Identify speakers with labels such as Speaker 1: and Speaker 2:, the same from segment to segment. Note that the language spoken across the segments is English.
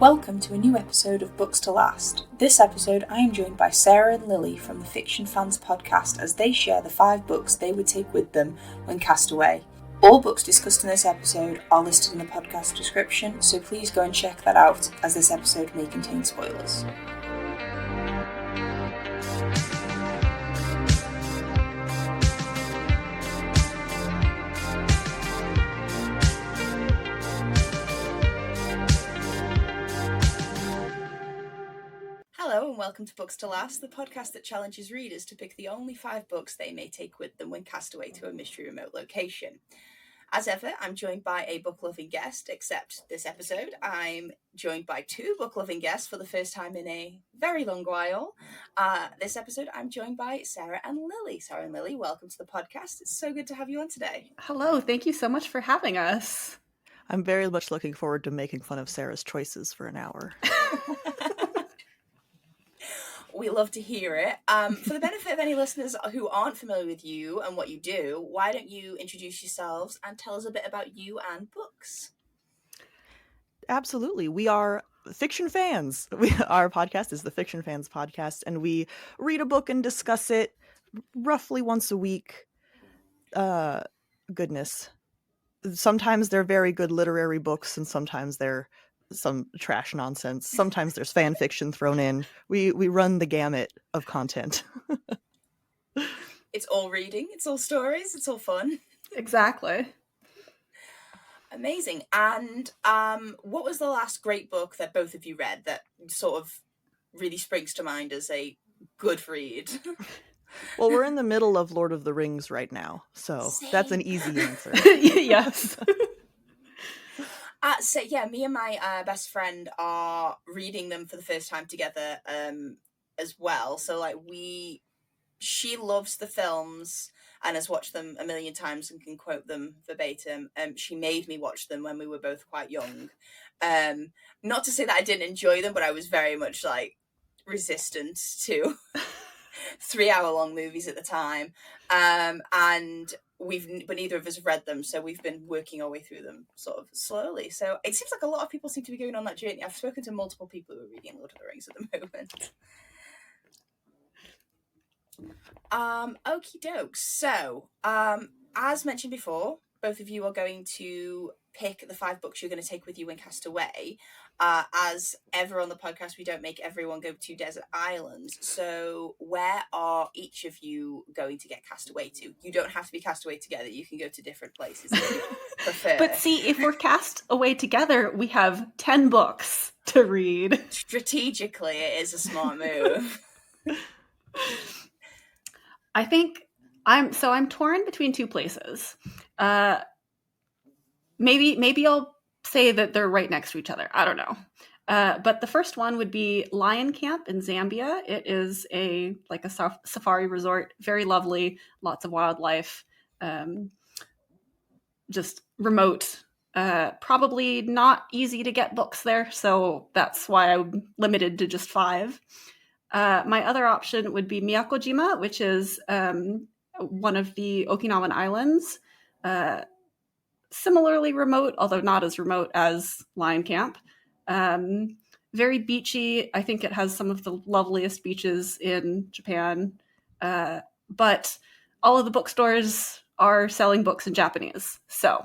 Speaker 1: Welcome to a new episode of Books to Last. This episode I am joined by Sara and Lilly from the Fiction Fans podcast as they share the 5 books they would take with them when cast away. All books discussed in this episode are listed in the podcast description, so please go and check that out as this episode may contain spoilers. Hello and welcome to Books to Last, the podcast that challenges readers to pick the only 5 books they may take with them when cast away to a mystery remote location. As ever, I'm joined by a book-loving guest, except this episode I'm joined by 2 book-loving guests for the first time in a very long while. This episode I'm joined by Sara and Lilly. Sara and Lilly, welcome to the podcast. It's so good to have you on today.
Speaker 2: Hello, thank you so much for having us.
Speaker 3: I'm very much looking forward to making fun of Sara's choices for an hour.
Speaker 1: We love to hear it. For the benefit of any listeners who aren't familiar with you and what you do, why don't you introduce yourselves and tell us a bit about you and books?
Speaker 3: Absolutely. We are fiction fans. Our podcast is the Fiction Fans podcast, and we read a book and discuss it roughly once a week. Goodness. Sometimes they're very good literary books, and sometimes they're some trash nonsense. Sometimes there's fan fiction thrown in. We run the gamut of content.
Speaker 1: It's all reading, it's all stories, it's all fun.
Speaker 2: Exactly.
Speaker 1: Amazing. And what was the last great book that both of you read that sort of really springs to mind as a good read?
Speaker 3: Well, we're in the middle of Lord of the Rings right now, so that's an easy answer.
Speaker 2: Yes.
Speaker 1: So yeah, me and my best friend are reading them for the first time together as well. So like she loves the films and has watched them a million times and can quote them verbatim. She made me watch them when we were both quite young. Not to say that I didn't enjoy them, but I was very much like resistant to 3-hour-long movies at the time. And but neither of us have read them, so we've been working our way through them sort of slowly. So it seems like a lot of people seem to be going on that journey. I've spoken to multiple people who are reading Lord of the Rings at the moment. Okie doke. So, as mentioned before, both of you are going to pick the 5 books you're going to take with you when cast away. As ever on the podcast, we don't make everyone go to desert islands. So where are each of you going to get cast away to? You don't have to be cast away together. You can go to different places if you prefer.
Speaker 2: But see, if we're cast away together, we have 10 books to read.
Speaker 1: Strategically, it is a smart move.
Speaker 2: I think I'm torn between 2 places. Maybe I'll say that they're right next to each other. I don't know. But the first one would be Lion Camp in Zambia. It is a safari resort, very lovely, lots of wildlife, just remote. Probably not easy to get books there, so that's why I'm limited to just 5. My other option would be Miyakojima, which is one of the Okinawan islands. Similarly remote, although not as remote as Lion Camp. Very beachy. I think it has some of the loveliest beaches in Japan. But all of the bookstores are selling books in Japanese. So.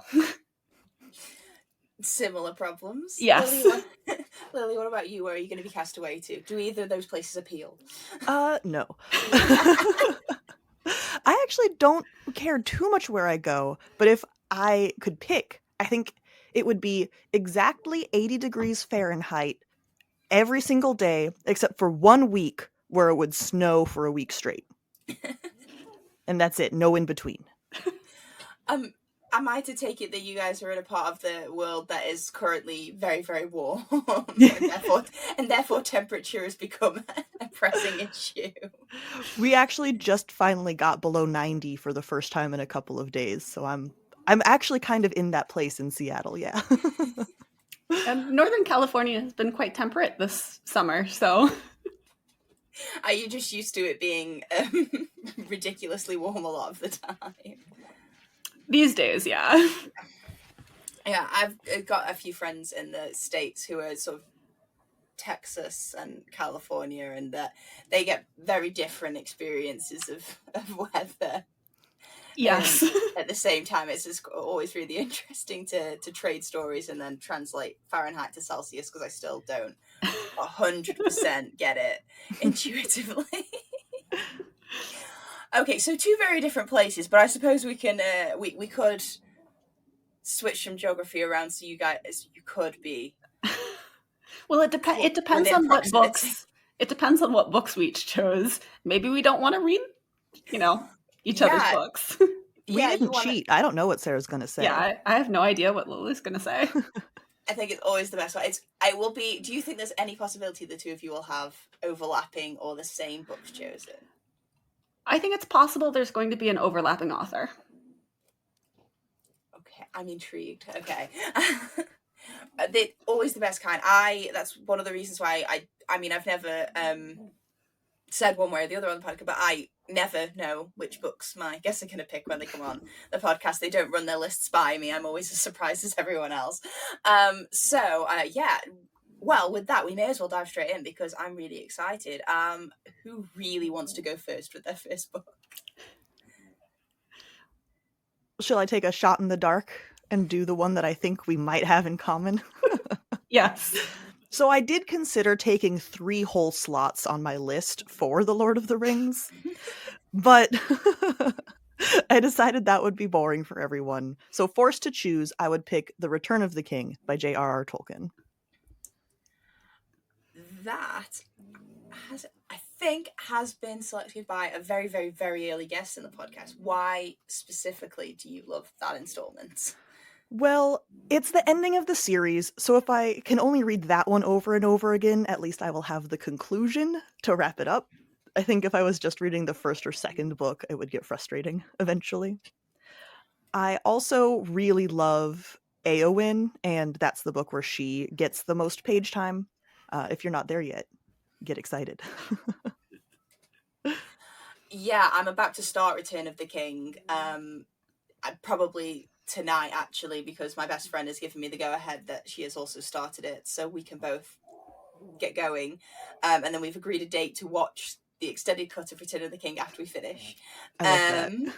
Speaker 1: Similar problems.
Speaker 2: Yes.
Speaker 1: Lily, what about you? Where are you going to be cast away to? Do either of those places appeal?
Speaker 3: No. I actually don't care too much where I go, but if I could pick, I think it would be exactly 80 degrees Fahrenheit every single day, except for 1 week where it would snow for a week straight. And that's it. No in between.
Speaker 1: Am I to take it that you guys are in a part of the world that is currently very, very warm, and therefore temperature has become a pressing issue?
Speaker 3: We actually just finally got below 90 for the first time in a couple of days, so I'm actually kind of in that place in Seattle, yeah.
Speaker 2: Northern California has been quite temperate this summer, so.
Speaker 1: Are you just used to it being ridiculously warm a lot of the time?
Speaker 2: These days, yeah.
Speaker 1: Yeah, I've got a few friends in the States who are sort of Texas and California, and that they get very different experiences of weather.
Speaker 2: Yes.
Speaker 1: At the same time, it's just always really interesting to trade stories and then translate Fahrenheit to Celsius, because I still don't 100% get it intuitively. Okay, so two very different places, but I suppose we can we could switch some geography around so you could be.
Speaker 2: Well, it depends on what books. It depends on what books we each chose. Maybe we don't want to read, each other's books.
Speaker 3: We didn't cheat. I don't know what Sarah's going to say.
Speaker 2: Yeah, I have no idea what Lily's going to say.
Speaker 1: I think it's always the best one. Do you think there's any possibility the two of you will have overlapping or the same books chosen?
Speaker 2: I think it's possible there's going to be an overlapping author.
Speaker 1: Okay, I'm intrigued. Okay. They're always the best kind. That's one of the reasons why I've never said one way or the other on the podcast, but I never know which books my guests are going to pick when they come on the podcast. They don't run their lists by me. I'm always as surprised as everyone else. Well, with that, we may as well dive straight in because I'm really excited. Who really wants to go first with their first book?
Speaker 3: Shall I take a shot in the dark and do the one that I think we might have in common?
Speaker 2: Yes.
Speaker 3: So I did consider taking 3 whole slots on my list for The Lord of the Rings, but I decided that would be boring for everyone. So forced to choose, I would pick The Return of the King by J.R.R. Tolkien.
Speaker 1: That has been selected by a very, very, very early guest in the podcast. Why specifically do you love that installment?
Speaker 3: Well, it's the ending of the series, so if I can only read that one over and over again, at least I will have the conclusion to wrap it up. I think if I was just reading the first or second book, it would get frustrating eventually. I also really love Éowyn, and that's the book where she gets the most page time. If you're not there yet, get excited.
Speaker 1: Yeah, I'm about to start Return of the King. Probably tonight, actually, because my best friend has given me the go-ahead that she has also started it, so we can both get going. And then we've agreed a date to watch the extended cut of Return of the King after we finish.
Speaker 3: I love that.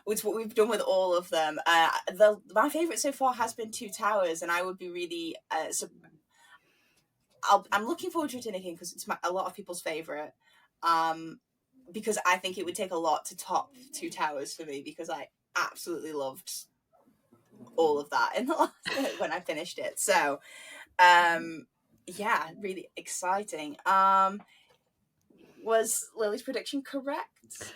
Speaker 1: It's what we've done with all of them. My favourite so far has been Two Towers, and I would be really... I'm looking forward to Return of the King because it's a lot of people's favourite. Because I think it would take a lot to top Two Towers for me, because I absolutely loved all of that in the last when I finished it. So really exciting. Was Lily's prediction correct?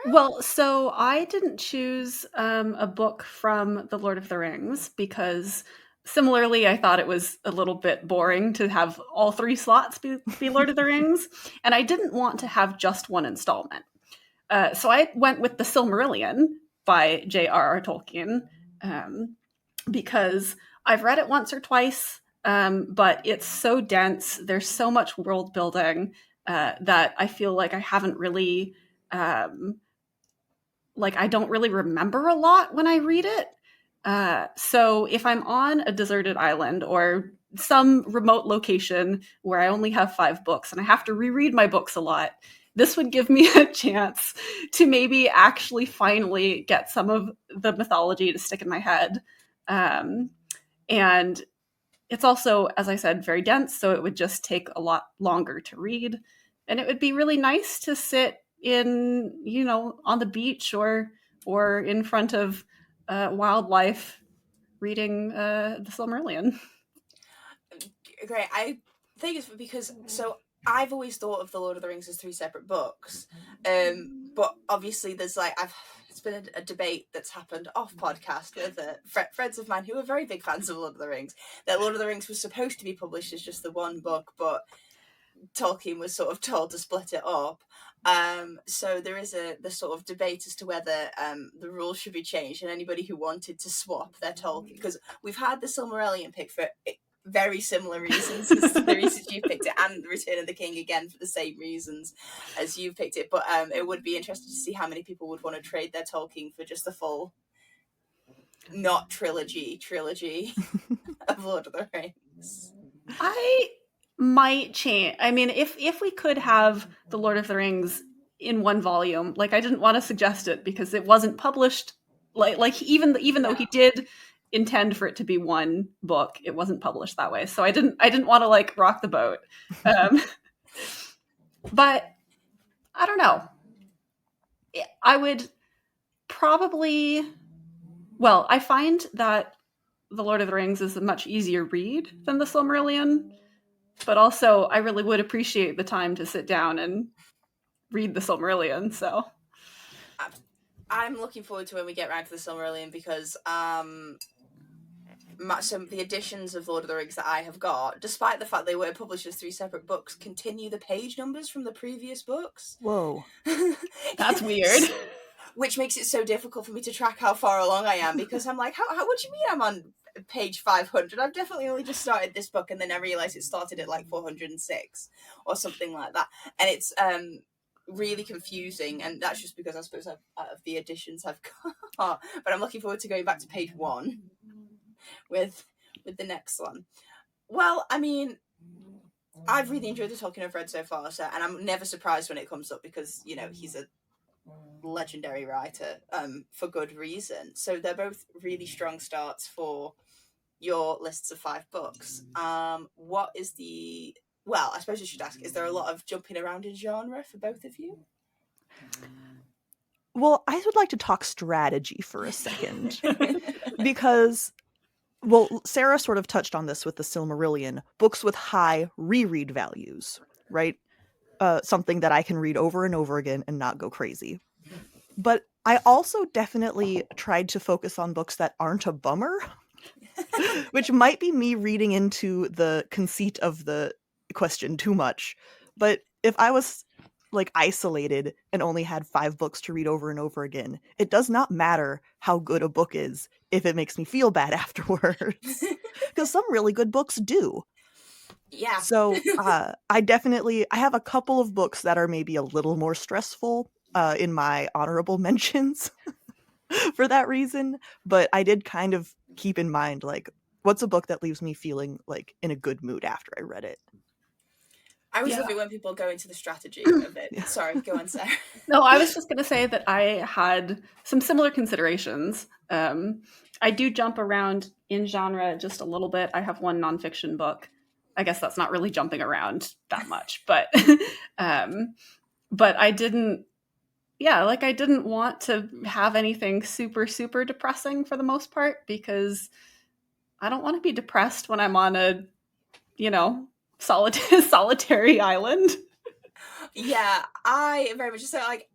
Speaker 2: Well, so I didn't choose a book from The Lord of the Rings because similarly I thought it was a little bit boring to have all 3 slots be Lord of the Rings, and I didn't want to have just one installment. So I went with the Silmarillion by J.R.R. Tolkien, because I've read it once or twice, but it's so dense. There's so much world building that I feel like I haven't really, I don't really remember a lot when I read it. So if I'm on a deserted island or some remote location where I only have 5 books and I have to reread my books a lot, this would give me a chance to maybe actually finally get some of the mythology to stick in my head. And it's also, as I said, very dense, so it would just take a lot longer to read. And it would be really nice to sit in, on the beach or in front of wildlife reading the Silmarillion.
Speaker 1: Great. I think it's because... So I've always thought of The Lord of the Rings as 3 separate books. But obviously there's it's been a debate that's happened off podcast with friends of mine who are very big fans of Lord of the Rings, that Lord of the Rings was supposed to be published as just the one book, but Tolkien was sort of told to split it up. So there is the sort of debate as to whether the rules should be changed, and anybody who wanted to swap their Tolkien, because we've had the Silmarillion pick for very similar reasons as to the reasons you picked it, and the Return of the King again for the same reasons as you picked it. But it would be interesting to see how many people would want to trade their Tolkien for just the full, not trilogy of Lord of the Rings.
Speaker 2: I might change. I mean, if we could have The Lord of the Rings in one volume, like, I didn't want to suggest it because it wasn't published. Like even though he did intend for it to be one book, it wasn't published that way. So I didn't want to like rock the boat. But I don't know. I would probably. Well, I find that The Lord of the Rings is a much easier read than the Silmarillion. But also, I really would appreciate the time to sit down and read the Silmarillion, so.
Speaker 1: I'm looking forward to when we get around to the Silmarillion because some of the editions of Lord of the Rings that I have got, despite the fact they were published as 3 separate books, continue the page numbers from the previous books.
Speaker 3: Whoa.
Speaker 2: That's weird.
Speaker 1: Which makes it so difficult for me to track how far along I am, because I'm like, how what do you mean I'm on page 500? I've definitely only just started this book, and then I realised it started at like 406 or something like that. And it's really confusing, and that's just because I suppose out of the editions I've got. But I'm looking forward to going back to page 1 with the next one. Well, I mean, I've really enjoyed the Tolkien I've read so far, so, and I'm never surprised when it comes up because, you know, he's a legendary writer for good reason. So they're both really strong starts for your lists of 5 books. What is the... Well, I suppose I should ask, is there a lot of jumping around in genre for both of you?
Speaker 3: Well, I would like to talk strategy for a second. Because, well, Sarah sort of touched on this with the Silmarillion. Books with high reread values, right? Something that I can read over and over again and not go crazy. But I also definitely tried to focus on books that aren't a bummer, which might be me reading into the conceit of the question too much. But if I was like isolated and only had 5 books to read over and over again, it does not matter how good a book is if it makes me feel bad afterwards. Because some really good books do.
Speaker 1: Yeah.
Speaker 3: So I have a couple of books that are maybe a little more stressful in my honorable mentions for that reason. But I did kind of keep in mind, like, what's a book that leaves me feeling like in a good mood after I read it?
Speaker 1: I always love it when people go into the strategy of it. Sorry, go on, Sarah.
Speaker 2: No, I was just going to say that I had some similar considerations. I do jump around in genre just a little bit. I have one nonfiction book. I guess that's not really jumping around that much, but I didn't want to have anything super, super depressing for the most part, because I don't want to be depressed when I'm on a, solitary island.
Speaker 1: Yeah, I very much so, like,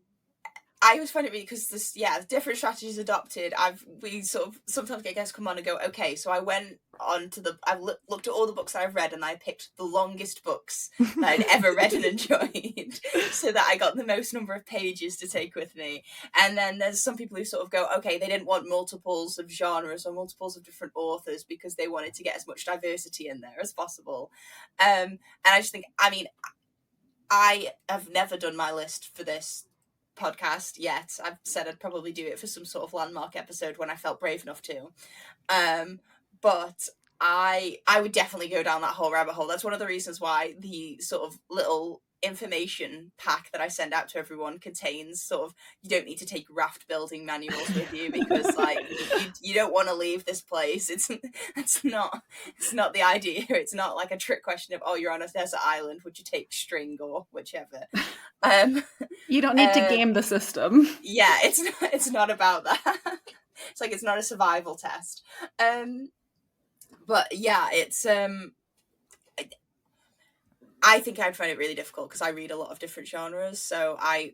Speaker 1: I always find it really, because this, different strategies adopted. We sort of sometimes get guests come on and go, okay, so I went on to I've looked at all the books that I've read, and I picked the longest books that I'd ever read and enjoyed, so that I got the most number of pages to take with me. And then there's some people who sort of go, okay, they didn't want multiples of genres or multiples of different authors because they wanted to get as much diversity in there as possible. And I just think, I mean, I have never done my list for this podcast yet. I've said I'd probably do it for some sort of landmark episode when I felt brave enough to. But I would definitely go down that whole rabbit hole. That's one of the reasons why the sort of little information pack that I send out to everyone contains sort of, you don't need to take raft building manuals with you, because like you don't want to leave this place. It's not the idea. It's not like a trick question of, oh, you're on a desert island, would you take string or whichever.
Speaker 2: You don't need to game the system.
Speaker 1: Yeah, it's not about that. It's like, it's not a survival test. But yeah, it's I think I'd find it really difficult because I read a lot of different genres. So and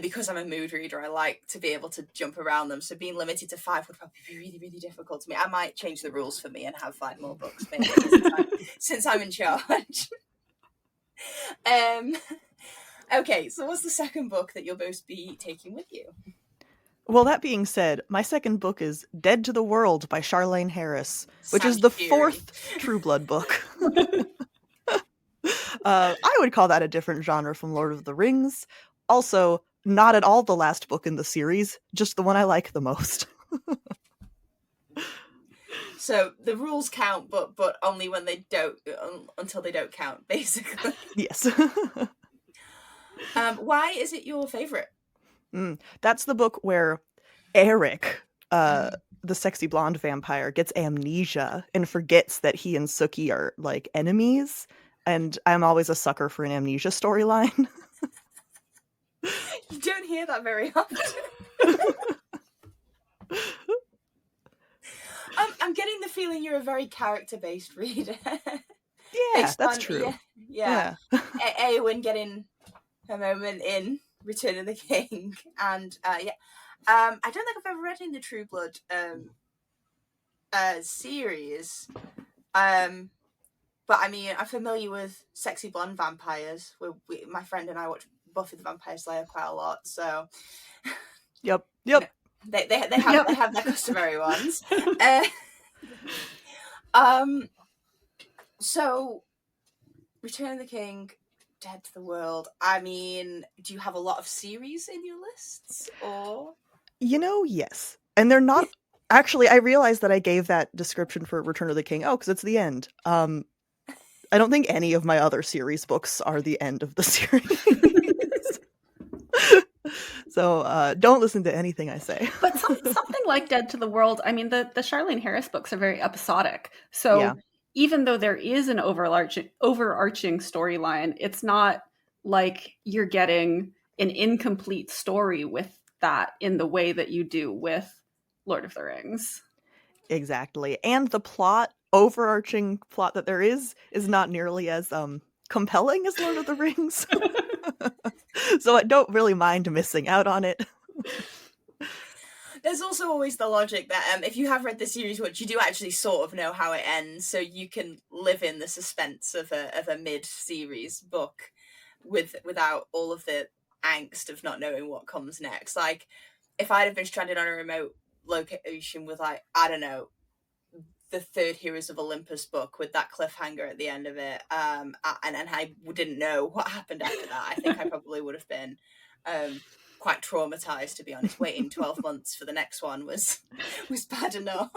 Speaker 1: because I'm a mood reader, I like to be able to jump around them. So being limited to 5 would probably be really, really difficult to me. I might change the rules for me and have 5 more books maybe since I'm in charge. Okay, so what's the second book that you'll both be taking with you?
Speaker 3: Well, that being said, my second book is Dead to the World by Charlaine Harris, which is the 4th True Blood book. I would call that a different genre from Lord of the Rings. Also, not at all the last book in the series, just the one I like the most.
Speaker 1: So the rules count, but only when they don't, until they don't count, basically.
Speaker 3: Yes.
Speaker 1: Why is it your favorite?
Speaker 3: That's the book where Eric, the sexy blonde vampire, gets amnesia and forgets that he and Sookie are like enemies. And I'm always a sucker for an amnesia storyline.
Speaker 1: You don't hear that very often. I'm getting the feeling you're a very character-based reader.
Speaker 3: Yeah, that's true.
Speaker 1: Yeah. Eowyn getting her moment in Return of the King, and I don't think I've ever read in the True Blood series, but I mean I'm familiar with sexy blonde vampires. My friend and I watch Buffy the Vampire Slayer quite a lot, so
Speaker 3: Yep.
Speaker 1: They have their customary ones. So Return of the King, Dead to the World. I mean, do you have a lot of series in your lists, or?
Speaker 3: Yes. And they're not actually. I realized that I gave that description for Return of the King. Oh, because it's the end. I don't think any of my other series books are the end of the series. So don't listen to anything I say.
Speaker 2: But something like Dead to the World, I mean, the Charlaine Harris books are very episodic. So even though there is an overarching storyline, it's not like you're getting an incomplete story with that in the way that you do with Lord of the Rings.
Speaker 3: Exactly. And the overarching plot that there is not nearly as compelling as Lord of the Rings. So I don't really mind missing out on it.
Speaker 1: There's also always the logic that if you have read the series once, you do actually sort of know how it ends, so you can live in the suspense of a mid-series book without all of the angst of not knowing what comes next. Like, if I'd have been stranded on a remote location with, like, I don't know, the third Heroes of Olympus book with that cliffhanger at the end of it, and I didn't know what happened after that, I think I probably would have been quite traumatized, to be honest. Waiting 12 months for the next one was bad enough.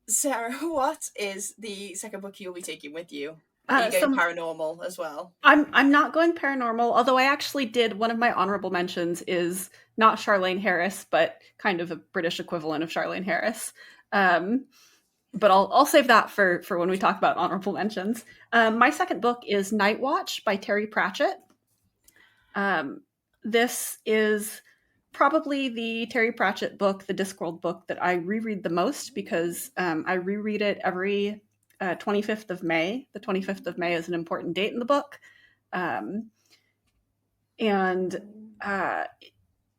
Speaker 1: Sarah, what is the second book you'll be taking with you? Are you going paranormal as well?
Speaker 2: I'm not going paranormal, although I actually did. One of my honorable mentions is not Charlaine Harris, but kind of a British equivalent of Charlaine Harris. But I'll save that for when we talk about honorable mentions. My second book is Night Watch by Terry Pratchett. This is probably the Terry Pratchett book, the Discworld book, that I reread the most, because I reread it every 25th of May. The 25th of May is an important date in the book. And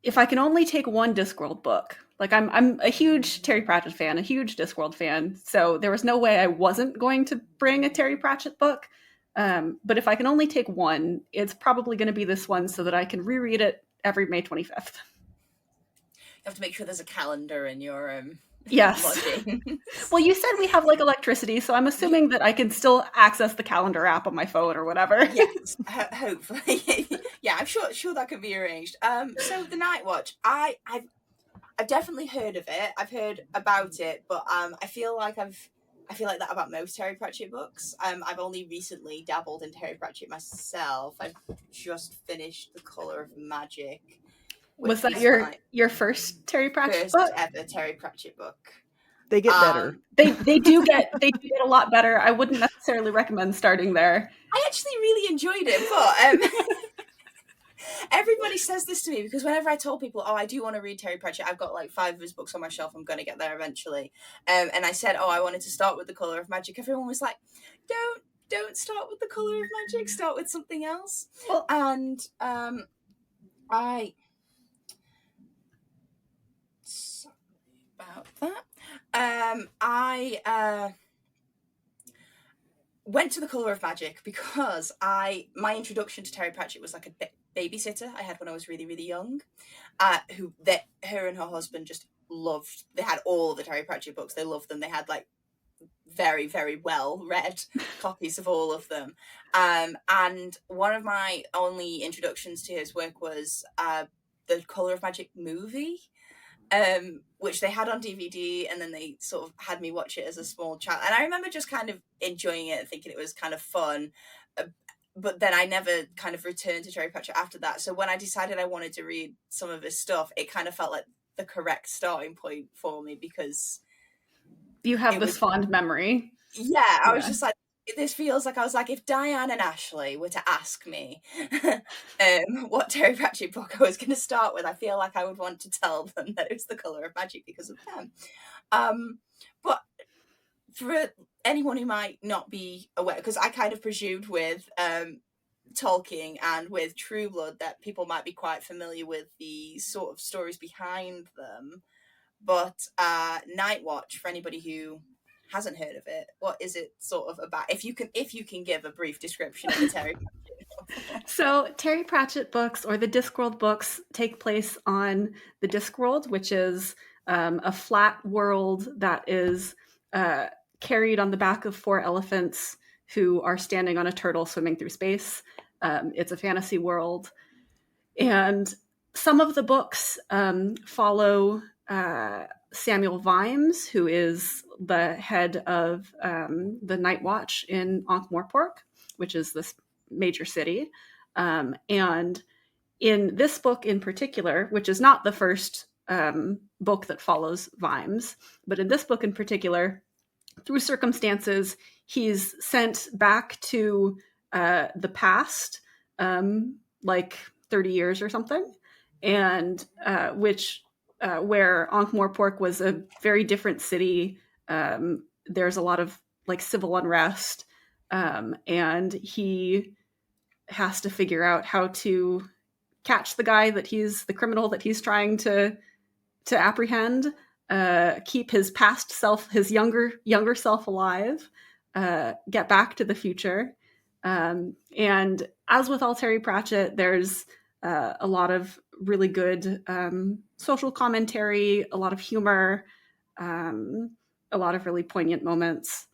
Speaker 2: if I can only take one Discworld book, like I'm a huge Terry Pratchett fan, a huge Discworld fan, so there was no way I wasn't going to bring a Terry Pratchett book. But if I can only take one, it's probably going to be this one, so that I can reread it every May 25th.
Speaker 1: You have to make sure there's a calendar in your
Speaker 2: yes. Well, you said we have like electricity, so I'm assuming that I can still access the calendar app on my phone or whatever.
Speaker 1: Yes, hopefully. Yeah, I'm sure that could be arranged. So the Night Watch, I've definitely heard of it. I've heard about it, but I feel like that about most Terry Pratchett books. I've only recently dabbled in Terry Pratchett myself. I've just finished The Colour of Magic.
Speaker 2: Was that your first Terry Pratchett book?
Speaker 1: First ever Terry Pratchett book.
Speaker 3: They get better.
Speaker 2: They do get a lot better. I wouldn't necessarily recommend starting there.
Speaker 1: I actually really enjoyed it, but everybody says this to me, because whenever I told people, I do want to read Terry Pratchett, I've got like 5 of his books on my shelf, I'm going to get there eventually. And I said, I wanted to start with The Colour of Magic. Everyone was like, don't start with The Colour of Magic, start with something else. Well, and about that. I went to The Colour of Magic because my introduction to Terry Pratchett was like a babysitter I had when I was really, really young, her and her husband just loved. They had all of the Terry Pratchett books. They loved them. They had like very, very well read copies of all of them. And one of my only introductions to his work was the Colour of Magic movie. which they had on DVD, and then they sort of had me watch it as a small child. And I remember just kind of enjoying it and thinking it was kind of fun. But then I never kind of returned to Terry Pratchett after that. So when I decided I wanted to read some of his stuff, it kind of felt like the correct starting point for me, because
Speaker 2: you have this fond memory.
Speaker 1: Yeah, I was just like, this feels like, I was like, if Diane and Ashley were to ask me what Terry Pratchett book I was going to start with, I feel like I would want to tell them that it was The Colour of Magic because of them. But for anyone who might not be aware, because I kind of presumed with Tolkien and with True Blood that people might be quite familiar with the sort of stories behind them. But Night Watch, for anybody who hasn't heard of it, what is it sort of about? If you can give a brief description of the Terry Pratchett.
Speaker 2: So Terry Pratchett books, or the Discworld books, take place on the Discworld, which is a flat world that is carried on the back of 4 elephants who are standing on a turtle swimming through space. It's a fantasy world. And some of the books follow Samuel Vimes, who is the head of the Night Watch in Ankh-Morpork, which is this major city. And in this book in particular, which is not the first book that follows Vimes, but in this book in particular, through circumstances, he's sent back to the past, like 30 years or something, and where Ankh-Morpork was a very different city. There's a lot of like civil unrest, and he has to figure out how to catch the guy the criminal that he's trying to apprehend, keep his past self, his younger self alive, get back to the future. And as with all Terry Pratchett, there's a lot of really good social commentary, a lot of humor, a lot of really poignant moments.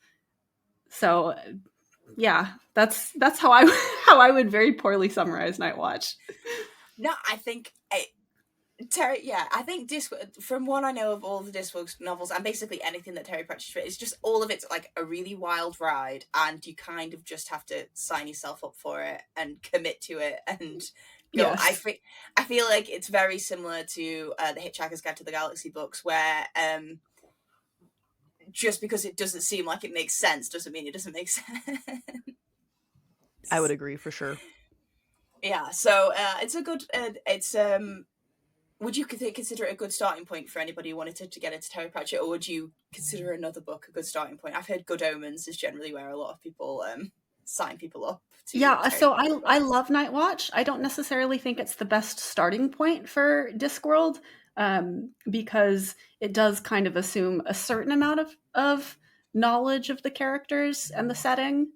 Speaker 2: So yeah, that's how I would very poorly summarize Night Watch.
Speaker 1: No, I think Terry, yeah, I think from what I know of all the Discworld novels, and basically anything that Terry Pratchett wrote, is just all of it's like a really wild ride, and you kind of just have to sign yourself up for it and commit to it and go. Yes. I feel like it's very similar to the Hitchhiker's Guide to the Galaxy books, where just because it doesn't seem like it makes sense doesn't mean it doesn't make sense.
Speaker 3: I would agree for sure.
Speaker 1: Yeah, so it's a good. Would you consider it a good starting point for anybody who wanted to get into Terry Pratchett, or would you consider another book a good starting point? I've heard Good Omens is generally where a lot of people sign people up to.
Speaker 2: Yeah, so I love Night Watch. I don't necessarily think it's the best starting point for Discworld, because it does kind of assume a certain amount of knowledge of the characters and the setting.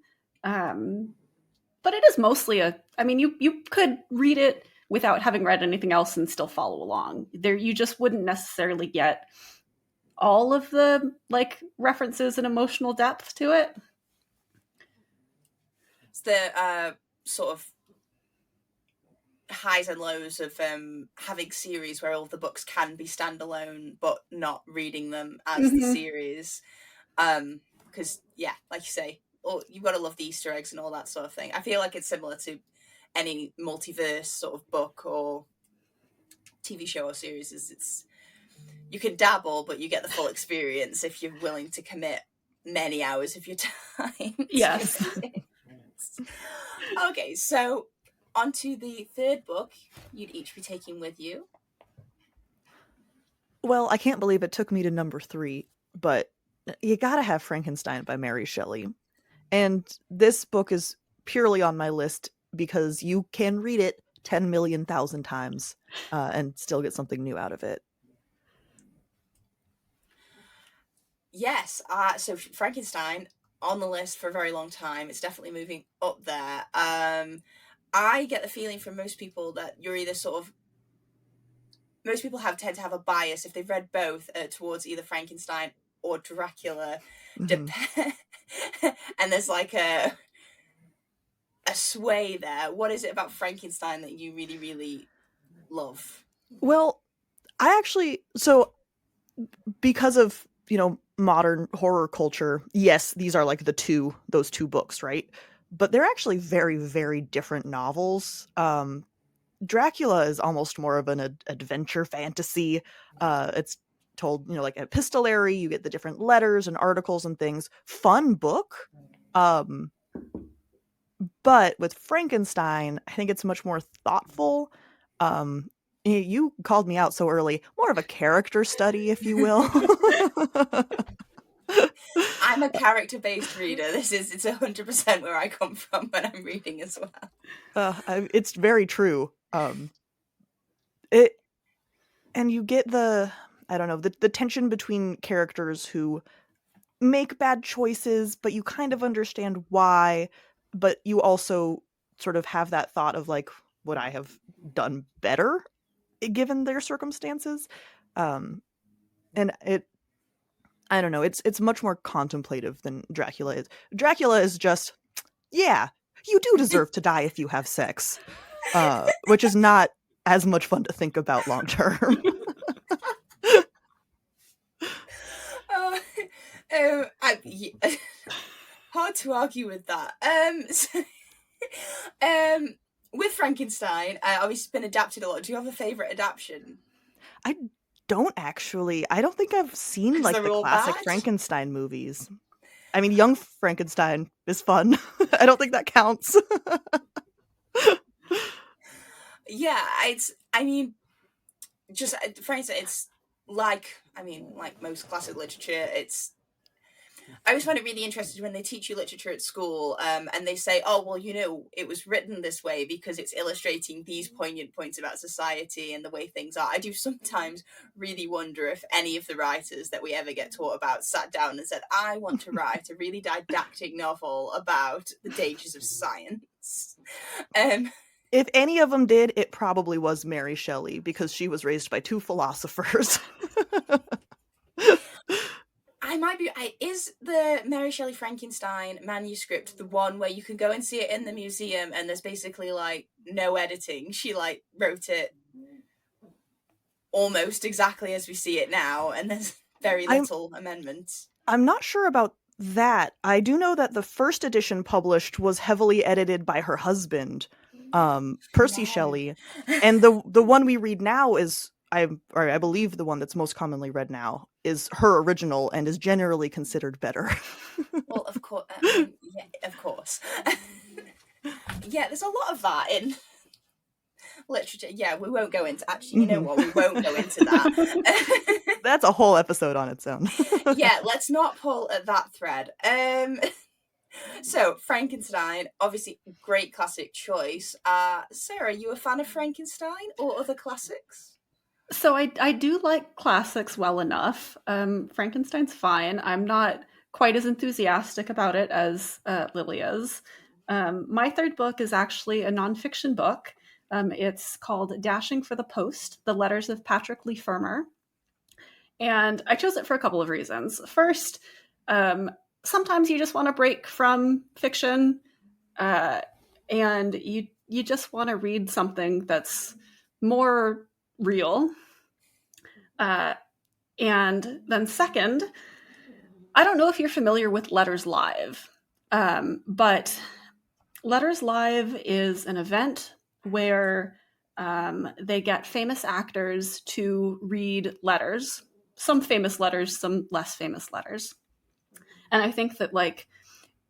Speaker 2: But it is mostly you could read it without having read anything else and still follow along. There, you just wouldn't necessarily get all of the like references and emotional depth to it.
Speaker 1: It's the sort of highs and lows of having series where all the books can be standalone, but not reading them as the series. Because yeah, like you say, you've got to love the Easter eggs and all that sort of thing. I feel like it's similar to any multiverse sort of book or TV show or series. It's you can dabble, but you get the full experience if you're willing to commit many hours of your time.
Speaker 2: Yes.
Speaker 1: Okay, so on to the third book you'd each be taking with you.
Speaker 3: Well, I can't believe it took me to number 3, but you gotta have Frankenstein by Mary Shelley. And this book is purely on my list because you can read it 10 million thousand times and still get something new out of it.
Speaker 1: Yes, so Frankenstein on the list for a very long time. It's definitely moving up there. I get the feeling from most people that you're either sort of, most people tend to have a bias if they've read both towards either Frankenstein or Dracula. Mm-hmm. And there's like a sway there. What is it about Frankenstein that you really, really love?
Speaker 3: Well, I actually, so because of, modern horror culture, yes, these are like those two books, right? But they're actually very, very different novels. Dracula is almost more of an adventure fantasy. It's told, like epistolary. You get the different letters and articles and things. Fun book. But with Frankenstein, I think it's much more thoughtful. You called me out so early. More of a character study, if you will.
Speaker 1: I'm a character-based reader. It's 100% where I come from when I'm reading as well.
Speaker 3: It's very true. And you get the tension between characters who make bad choices, but you kind of understand why, but you also sort of have that thought of like, would I have done better given their circumstances? And I don't know, it's much more contemplative than Dracula is. Dracula is just, yeah, you do deserve to die if you have sex, which is not as much fun to think about long term.
Speaker 1: Hard to argue with that. With Frankenstein, obviously it's been adapted a lot. Do you have a favourite adaptation?
Speaker 3: I don't actually. I don't think I've seen like the classic Frankenstein movies. I mean, Young Frankenstein is fun. I don't think that counts.
Speaker 1: Yeah, Frankenstein, it's like most classic literature, I always find it really interesting when they teach you literature at school, and they say, oh, well, it was written this way because it's illustrating these poignant points about society and the way things are. I do sometimes really wonder if any of the writers that we ever get taught about sat down and said, I want to write a really didactic novel about the dangers of science.
Speaker 3: If any of them did, it probably was Mary Shelley, because she was raised by two philosophers.
Speaker 1: Is the Mary Shelley Frankenstein manuscript the one where you can go and see it in the museum and there's basically like no editing? She like wrote it almost exactly as we see it now, and there's very little amendments.
Speaker 3: I'm not sure about that. I do know that the first edition published was heavily edited by her husband, Percy Shelley, and the one we read now is, I believe the one that's most commonly read now is her original and is generally considered better.
Speaker 1: Well, of course. Yeah, of course. Yeah, there's a lot of that in literature. Yeah, we won't go into... Actually, you know what? We won't go into that.
Speaker 3: That's a whole episode on its own.
Speaker 1: Yeah, let's not pull at that thread. So, Frankenstein, obviously, great classic choice. Sarah, you a fan of Frankenstein or other classics?
Speaker 2: So I do like classics well enough. Frankenstein's fine. I'm not quite as enthusiastic about it as Lily is. My third book is actually a nonfiction book. It's called Dashing for the Post, The Letters of Patrick Leigh Fermor. And I chose it for a couple of reasons. First, sometimes you just want to break from fiction, and you just want to read something that's more real. And then second, I don't know if you're familiar with Letters Live, but Letters Live is an event where they get famous actors to read letters, some famous letters, some less famous letters. And I think that like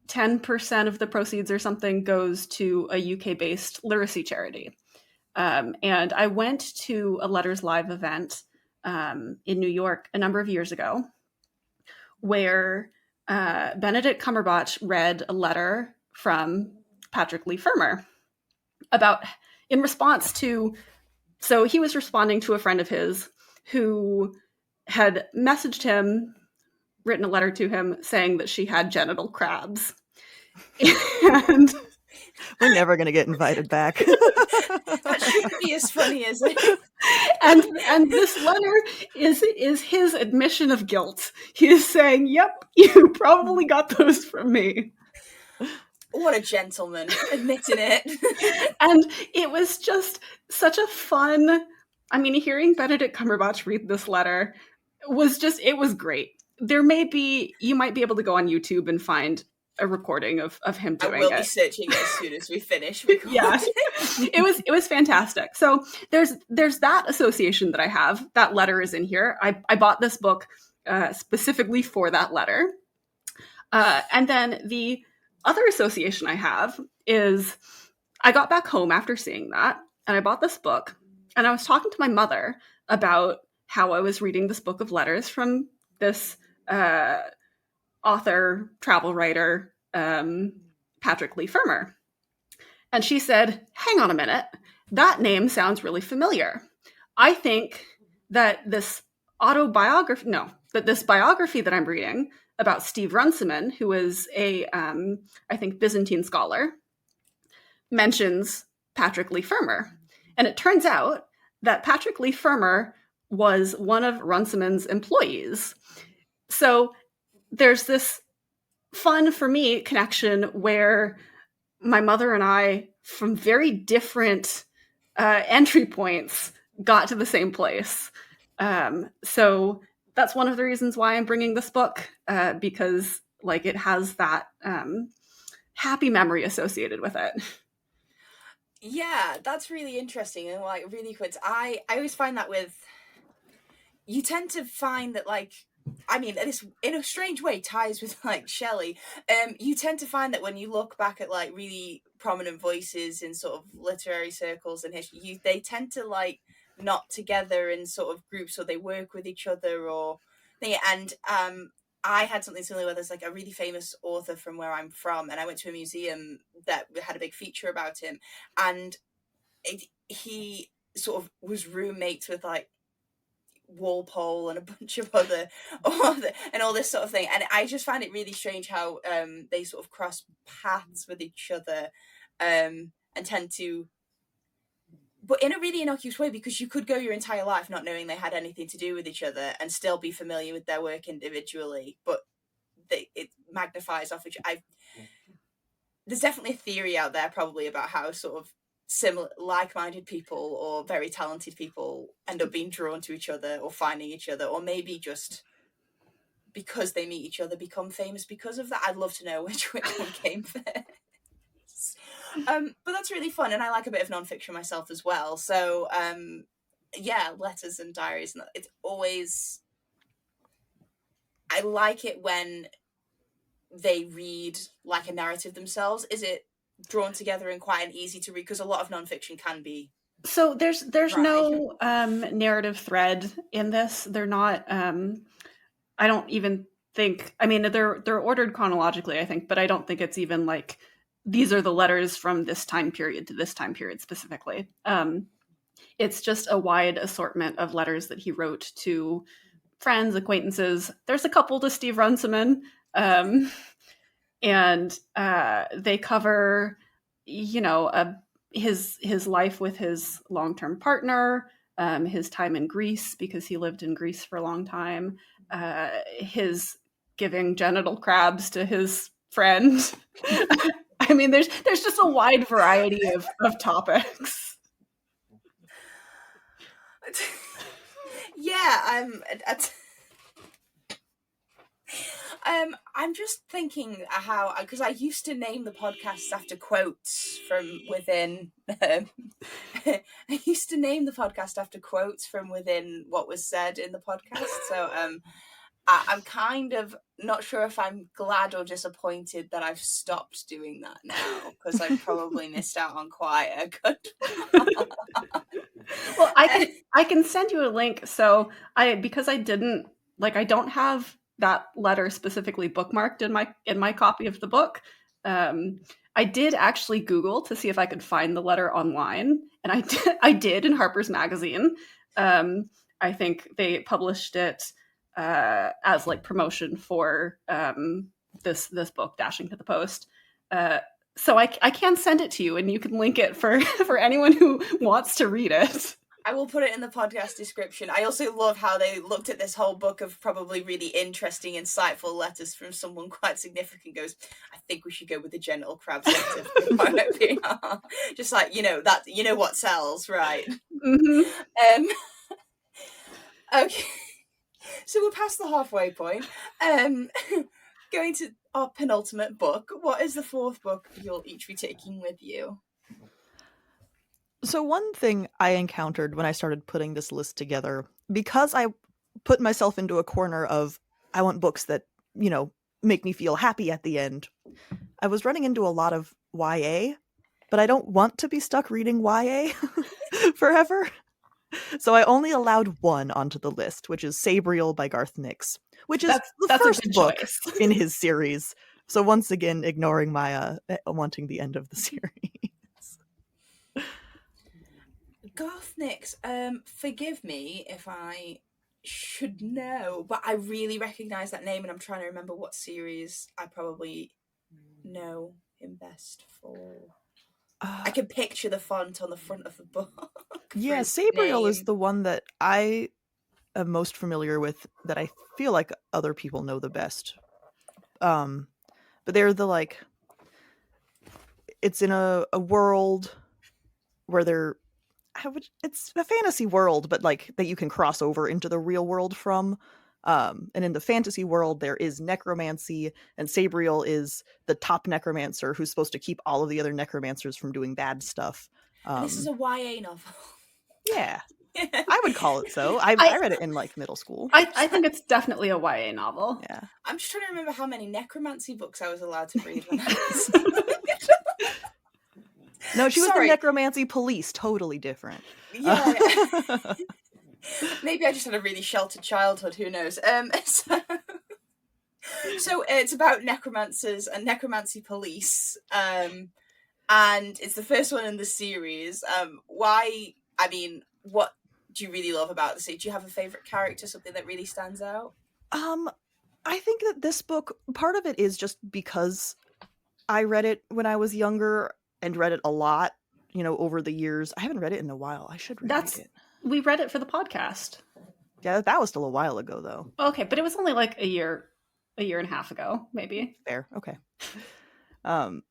Speaker 2: 10% of the proceeds or something goes to a UK-based literacy charity. And I went to a Letters Live event in New York a number of years ago where Benedict Cumberbatch read a letter from Patrick Leigh Fermor in response to, so he was responding to a friend of his who had messaged him, written a letter to him saying that she had genital crabs. And
Speaker 3: we're never going to get invited back.
Speaker 1: That shouldn't be as funny as it.
Speaker 2: And this letter is his admission of guilt. He is saying, "Yep, you probably got those from me."
Speaker 1: What a gentleman, admitting it.
Speaker 2: And it was just such a fun I mean, hearing Benedict Cumberbatch read this letter was it was great. You might be able to go on YouTube and find a recording of him doing it.
Speaker 1: I will be searching it as soon as we finish recording.
Speaker 2: Yeah, it was fantastic. So there's that association that I have. That letter is in here. I bought this book specifically for that letter. And then the other association I have is I got back home after seeing that, and I bought this book, and I was talking to my mother about how I was reading this book of letters from this author, travel writer, Patrick Leigh Fermor. And she said, hang on a minute, that name sounds really familiar. I think that this biography that I'm reading about Steve Runciman, who is a, I think, Byzantine scholar, mentions Patrick Leigh Fermor. And it turns out that Patrick Leigh Fermor was one of Runciman's employees. So there's this fun, for me, connection where my mother and I, from very different entry points, got to the same place. So that's one of the reasons why I'm bringing this book, because like it has that happy memory associated with it.
Speaker 1: Yeah, that's really interesting and like really quick. I always find that you tend to find that like, I mean, this in a strange way ties with like Shelley. You tend to find that when you look back at like really prominent voices in sort of literary circles and history, they tend to like knot together in sort of groups, or they work with each other, or and I had something similar where there's like a really famous author from where I'm from, and I went to a museum that had a big feature about him, and he sort of was roommates with like Walpole and a bunch of other and all this sort of thing, and I just find it really strange how they sort of cross paths with each other and tend to, but in a really innocuous way, because you could go your entire life not knowing they had anything to do with each other and still be familiar with their work individually, but it magnifies off each. There's definitely a theory out there probably about how sort of similar, like-minded people or very talented people end up being drawn to each other or finding each other, or maybe just because they meet each other become famous because of that. I'd love to know which one came first. But that's really fun, and I like a bit of nonfiction myself as well. So yeah, letters and diaries, and it's always, I like it when they read like a narrative themselves. Is it drawn together and quite an easy to read? Because a lot of nonfiction can be.
Speaker 2: So there's no narrative thread in this. They're not. I don't even think. I mean, they're ordered chronologically, I think, but I don't think it's even like these are the letters from this time period to this time period specifically. It's just a wide assortment of letters that he wrote to friends, acquaintances. There's a couple to Steve Runciman. And they cover, you know, his life with his long-term partner, his time in Greece because he lived in Greece for a long time, his giving genital crabs to his friend. I mean, there's just a wide variety of topics.
Speaker 1: Yeah, I'm just thinking how, because I used to name the podcasts after quotes from within. I used to name the podcast after quotes from within what was said in the podcast. So I'm kind of not sure if I'm glad or disappointed that I've stopped doing that now, because I've probably missed out on quite a good one.
Speaker 2: Well, I can send you a link. So because I don't have that letter specifically bookmarked in my copy of the book. I did actually Google to see if I could find the letter online, and I did in Harper's Magazine. I think they published it as like promotion for this book, Dashing to the Post. So I can send it to you, and you can link it for anyone who wants to read it.
Speaker 1: I will put it in the podcast description. I also love how they looked at this whole book of probably really interesting, insightful letters from someone quite significant. Goes, I think we should go with the genital crab letter. Just like, that, what sells, right? Um, okay, so we're past the halfway point. Going to our penultimate book. What is the fourth book you'll each be taking with you?
Speaker 3: So one thing I encountered when I started putting this list together, because I put myself into a corner of I want books that, make me feel happy at the end, I was running into a lot of YA, but I don't want to be stuck reading YA forever. So I only allowed one onto the list, which is Sabriel by Garth Nix, which is the first book in his series. So once again, ignoring my wanting the end of the series.
Speaker 1: Garth Nix, forgive me if I should know, but I really recognise that name and I'm trying to remember what series I probably know him best for. I can picture the font on the front of the book.
Speaker 3: Yeah, Sabriel is the one that I am most familiar with, that I feel like other people know the best. But they're it's in a world where it's a fantasy world, but that you can cross over into the real world from. And in the fantasy world, there is necromancy, and Sabriel is the top necromancer who's supposed to keep all of the other necromancers from doing bad stuff.
Speaker 1: And this is a YA novel.
Speaker 3: Yeah, I would call it so. I read it in middle school.
Speaker 2: I think it's definitely a YA novel.
Speaker 3: Yeah,
Speaker 1: I'm just trying to remember how many necromancy books I was allowed to read when I was.
Speaker 3: No, she was the necromancy police. Totally different.
Speaker 1: Yeah. Maybe I just had a really sheltered childhood. Who knows? So it's about necromancers and necromancy police. And it's the first one in the series. Why? I mean, what do you really love about the series? Do you have a favorite character? Something that really stands out?
Speaker 3: I think that this book, part of it is just because I read it when I was younger and read it a lot, over the years. I haven't read it in a while. I should read it.
Speaker 2: We read it for the podcast.
Speaker 3: Yeah, that was still a while ago, though.
Speaker 2: Okay, but it was only a year and a half ago, maybe.
Speaker 3: Fair, okay. But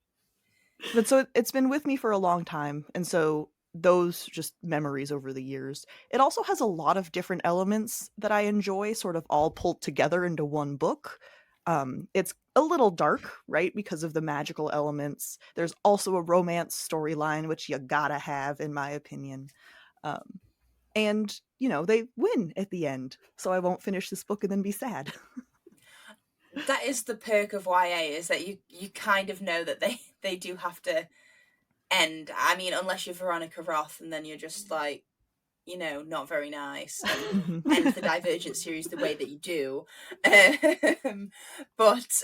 Speaker 3: so it's been with me for a long time, and so those just memories over the years. It also has a lot of different elements that I enjoy, sort of all pulled together into one book. It's a little dark, right, because of the magical elements. There's also a romance storyline, which you gotta have, in my opinion. And, they win at the end, so I won't finish this book and then be sad.
Speaker 1: That is the perk of YA, is that you kind of know that they do have to end. I mean, unless you're Veronica Roth, and then you're just not very nice, and end the Divergent series the way that you do. But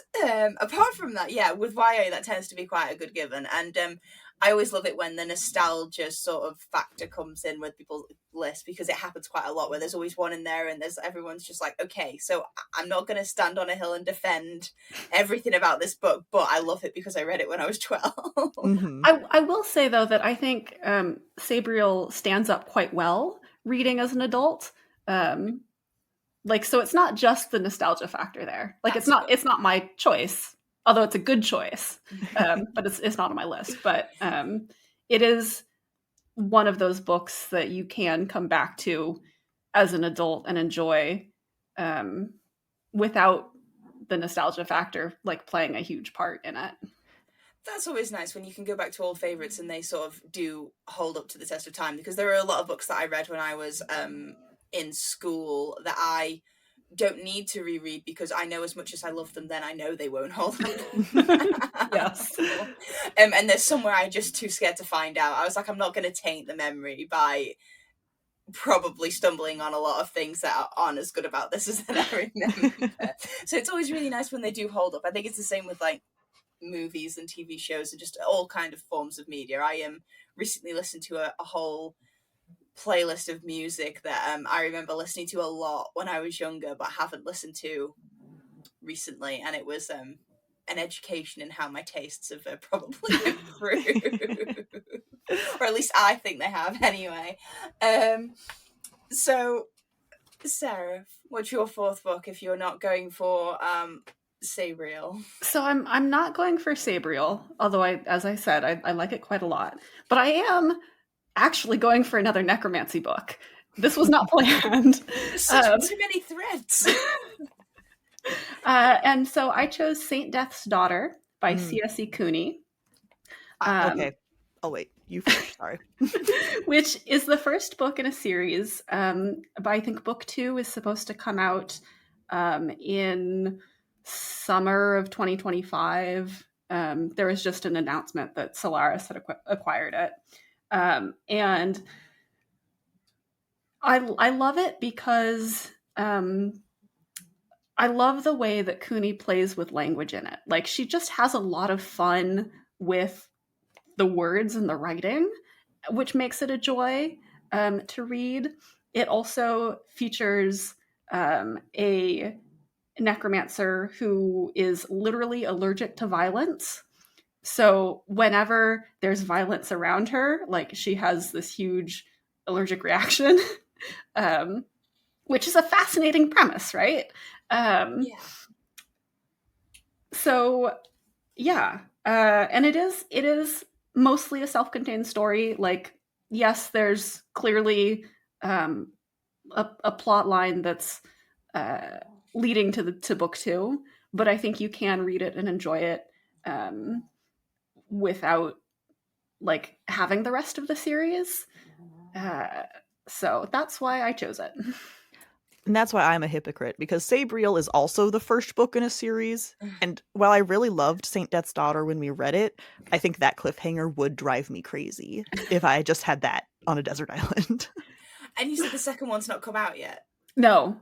Speaker 1: apart from that, yeah, with YA, that tends to be quite a good given. And I always love it when the nostalgia sort of factor comes in with people's list, because it happens quite a lot where there's always one in there and everyone's just like, okay, so I'm not going to stand on a hill and defend everything about this book, but I love it because I read it when I was 12.
Speaker 2: Mm-hmm. I will say, though, that I think Sabriel stands up quite well reading as an adult. So it's not just the nostalgia factor there. It's not my choice, although it's a good choice, but it's not on my list. But it is one of those books that you can come back to as an adult and enjoy without the nostalgia factor playing a huge part in it.
Speaker 1: That's always nice when you can go back to old favourites and they sort of do hold up to the test of time, because there are a lot of books that I read when I was in school that I don't need to reread, because I know as much as I love them then, I know they won't hold up.
Speaker 2: Yes.
Speaker 1: And there's somewhere I'm just too scared to find out. I was like, I'm not going to taint the memory by probably stumbling on a lot of things that aren't as good about this as I remember. So it's always really nice when they do hold up. I think it's the same with movies and TV shows and just all kind of forms of media. I recently listened to a whole playlist of music that I remember listening to a lot when I was younger, but haven't listened to recently, and it was an education in how my tastes have probably improved, or at least I think they have anyway. So Sarah, what's your fourth book if you're not going for Sabriel?
Speaker 2: So I'm not going for Sabriel, although as I said, I like it quite a lot. But I am actually going for another necromancy book. This was not planned.
Speaker 1: There's too many threads.
Speaker 2: And so I chose Saint Death's Daughter by C.S.E. Cooney.
Speaker 3: Okay. Oh, wait. You first. Sorry.
Speaker 2: Which is the first book in a series. But I think book 2 is supposed to come out in summer of 2025. There was just an announcement that Solaris had acquired it. And I love it because I love the way that Cooney plays with language in it. Like, she just has a lot of fun with the words and the writing, which makes it a joy to read. It also features a necromancer who is literally allergic to violence. So whenever there's violence around her, like, she has this huge allergic reaction, which is a fascinating premise, right? So, yeah. And it is mostly a self-contained story. Like, yes, there's clearly a plot line that's leading to book 2, but I think you can read it and enjoy it without like having the rest of the series. So that's why I chose it.
Speaker 3: And that's why I'm a hypocrite, because Sabriel is also the first book in a series. And while I really loved Saint Death's Daughter when we read it, I think that cliffhanger would drive me crazy if I just had that on a desert island.
Speaker 1: And you said the second one's not come out yet?
Speaker 2: No.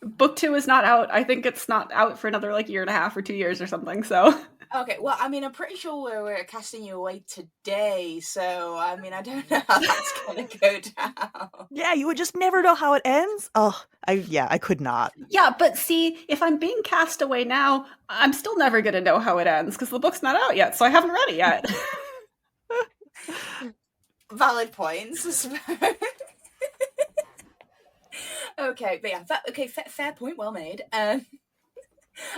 Speaker 2: Book 2 is not out. I think it's not out for another like year and a half or 2 years or something. So
Speaker 1: okay, well, I mean, I'm pretty sure we're casting you away today, so I mean, I don't know how that's gonna go down.
Speaker 3: Yeah, you would just never know how it ends. Oh, I could not.
Speaker 2: Yeah, but see, if I'm being cast away now, I'm still never gonna know how it ends because the book's not out yet, so I haven't read it yet.
Speaker 1: Valid points, I suppose. Okay, but yeah, fair point, well made.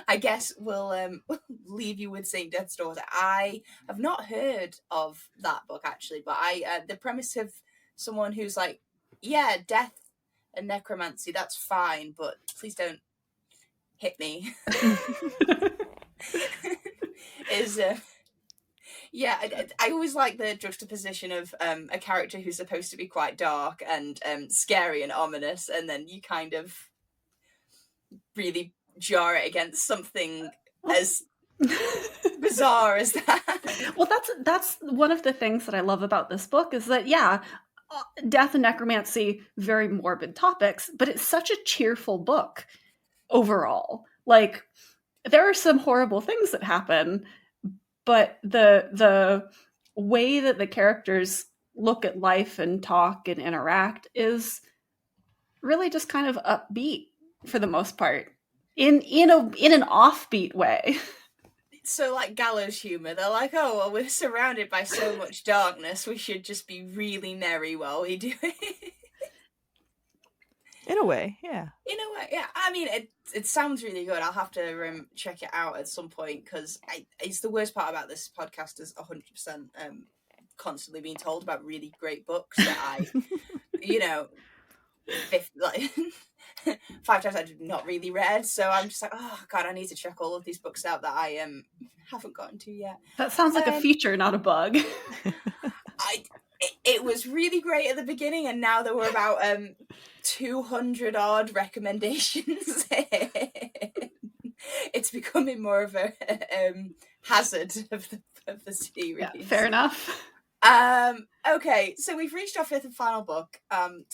Speaker 1: I guess we'll leave you with Saint Death's Daughter. I have not heard of that book actually, but the premise of someone who's like, yeah, death and necromancy, that's fine, but please don't hit me. Is yeah, I always like the juxtaposition of a character who's supposed to be quite dark and scary and ominous, and then you kind of really jar it against something as bizarre as that.
Speaker 2: Well, that's one of the things that I love about this book is that, yeah, death and necromancy, very morbid topics, but it's such a cheerful book overall. Like, there are some horrible things that happen, but the way that the characters look at life and talk and interact is really just kind of upbeat for the most part, in an offbeat way.
Speaker 1: So like gallows humor, they're like, oh, well, we're surrounded by so much darkness, we should just be really merry while we do it.
Speaker 3: In a way, yeah.
Speaker 1: In a way, yeah. I mean, it sounds really good. I'll have to check it out at some point, because it's the worst part about this podcast is 100% constantly being told about really great books that I, you know, 5 times I've not really read. So I'm just like, oh god, I need to check all of these books out that I haven't gotten to yet.
Speaker 2: That sounds like a feature, not a bug.
Speaker 1: It was really great at the beginning, and now there were about 200 odd recommendations. It's becoming more of a hazard of the series.
Speaker 2: Yeah, fair enough.
Speaker 1: Okay, so we've reached our 5th and final book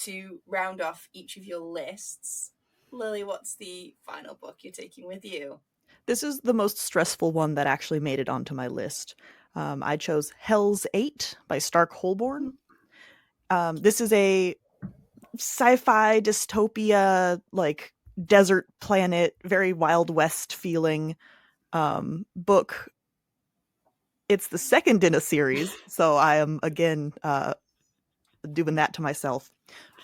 Speaker 1: to round off each of your lists. Lily, what's the final book you're taking with you?
Speaker 3: This is the most stressful one that actually made it onto my list. I chose Hell's 8 by Stark Holborn. This is a sci-fi dystopia, like desert planet, very Wild West feeling book. It's the second in a series, so I am again doing that to myself.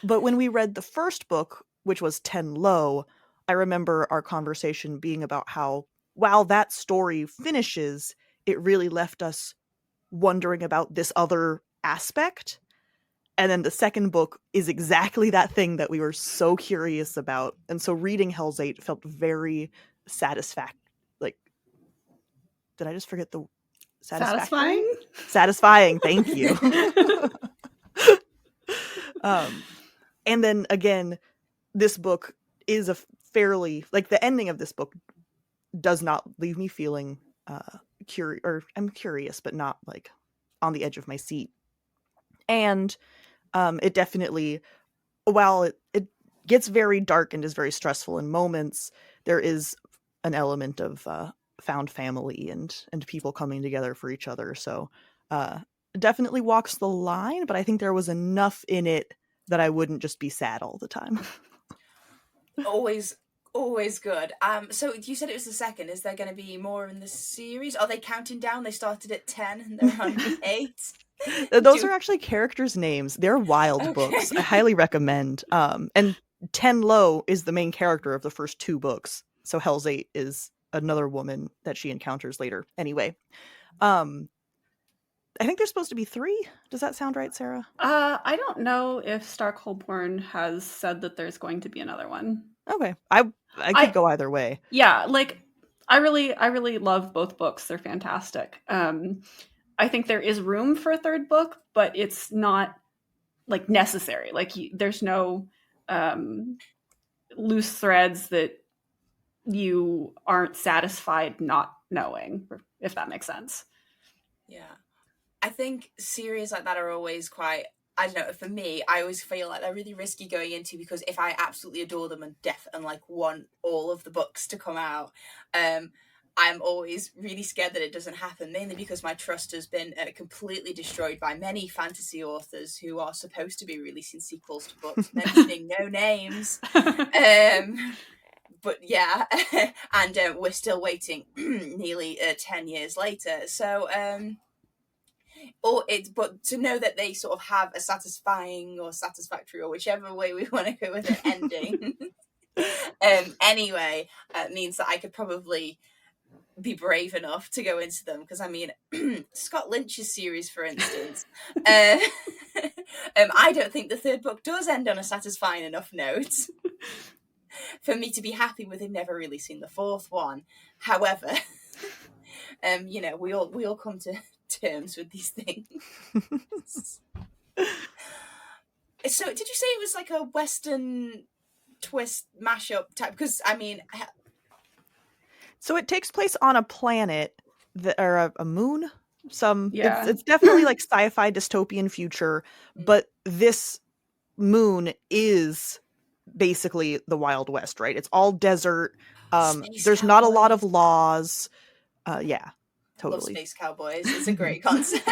Speaker 3: But when we read the first book, which was 10 Low, I remember our conversation being about how, while that story finishes, it really left us wondering about this other aspect. And then the second book is exactly that thing that we were so curious about. And so reading Hell's 8 felt very satisfactory. Like, did I just forget the satisfactory? Satisfying, thank you. And then again, this book is a fairly, like, the ending of this book does not leave me feeling curious, or I'm curious, but not like on the edge of my seat. And it definitely, while it gets very dark and is very stressful in moments, there is an element of found family and people coming together for each other. So it definitely walks the line, but I think there was enough in it that I wouldn't just be sad all the time.
Speaker 1: Always good. So you said it was the second. Is there going to be more in the series? Are they counting down? They started at 10 and they're on 8.
Speaker 3: Those are actually characters' names. They're wild books. I highly recommend. And Ten Lo is the main character of the first 2 books. So Hell's 8 is another woman that she encounters later. Anyway, I think there's supposed to be 3. Does that sound right, Sarah?
Speaker 2: I don't know if Stark Holborn has said that there's going to be another one.
Speaker 3: Okay, I could go either way.
Speaker 2: Yeah, like I really love both books. They're fantastic. I think there is room for a third book, but it's not like necessary. Like there's no loose threads that you aren't satisfied not knowing, if that makes sense.
Speaker 1: Yeah. I think series like that are always quite, I don't know, for me, I always feel like they're really risky going into, because if I absolutely adore them and like want all of the books to come out, I'm always really scared that it doesn't happen, mainly because my trust has been completely destroyed by many fantasy authors who are supposed to be releasing sequels to books, mentioning no names. But yeah, and we're still waiting nearly 10 years later. So, but to know that they sort of have a satisfying or satisfactory, or whichever way we want to go with it, ending, anyway, means that I could probably be brave enough to go into them, because I mean, Scott Lynch's series, for instance, I don't think the third book does end on a satisfying enough note for me to be happy with him never releasing the fourth one. However, you know, we all come to terms with these things. So, did you say it was like a Western twist mashup type? Because I mean.
Speaker 3: So it takes place on a planet or a moon.
Speaker 2: Yeah.
Speaker 3: It's definitely like sci-fi dystopian future, but this moon is basically the Wild West, right? It's all desert. There's not a lot of laws. Yeah, totally.
Speaker 1: Love Space Cowboys. It's a great concept.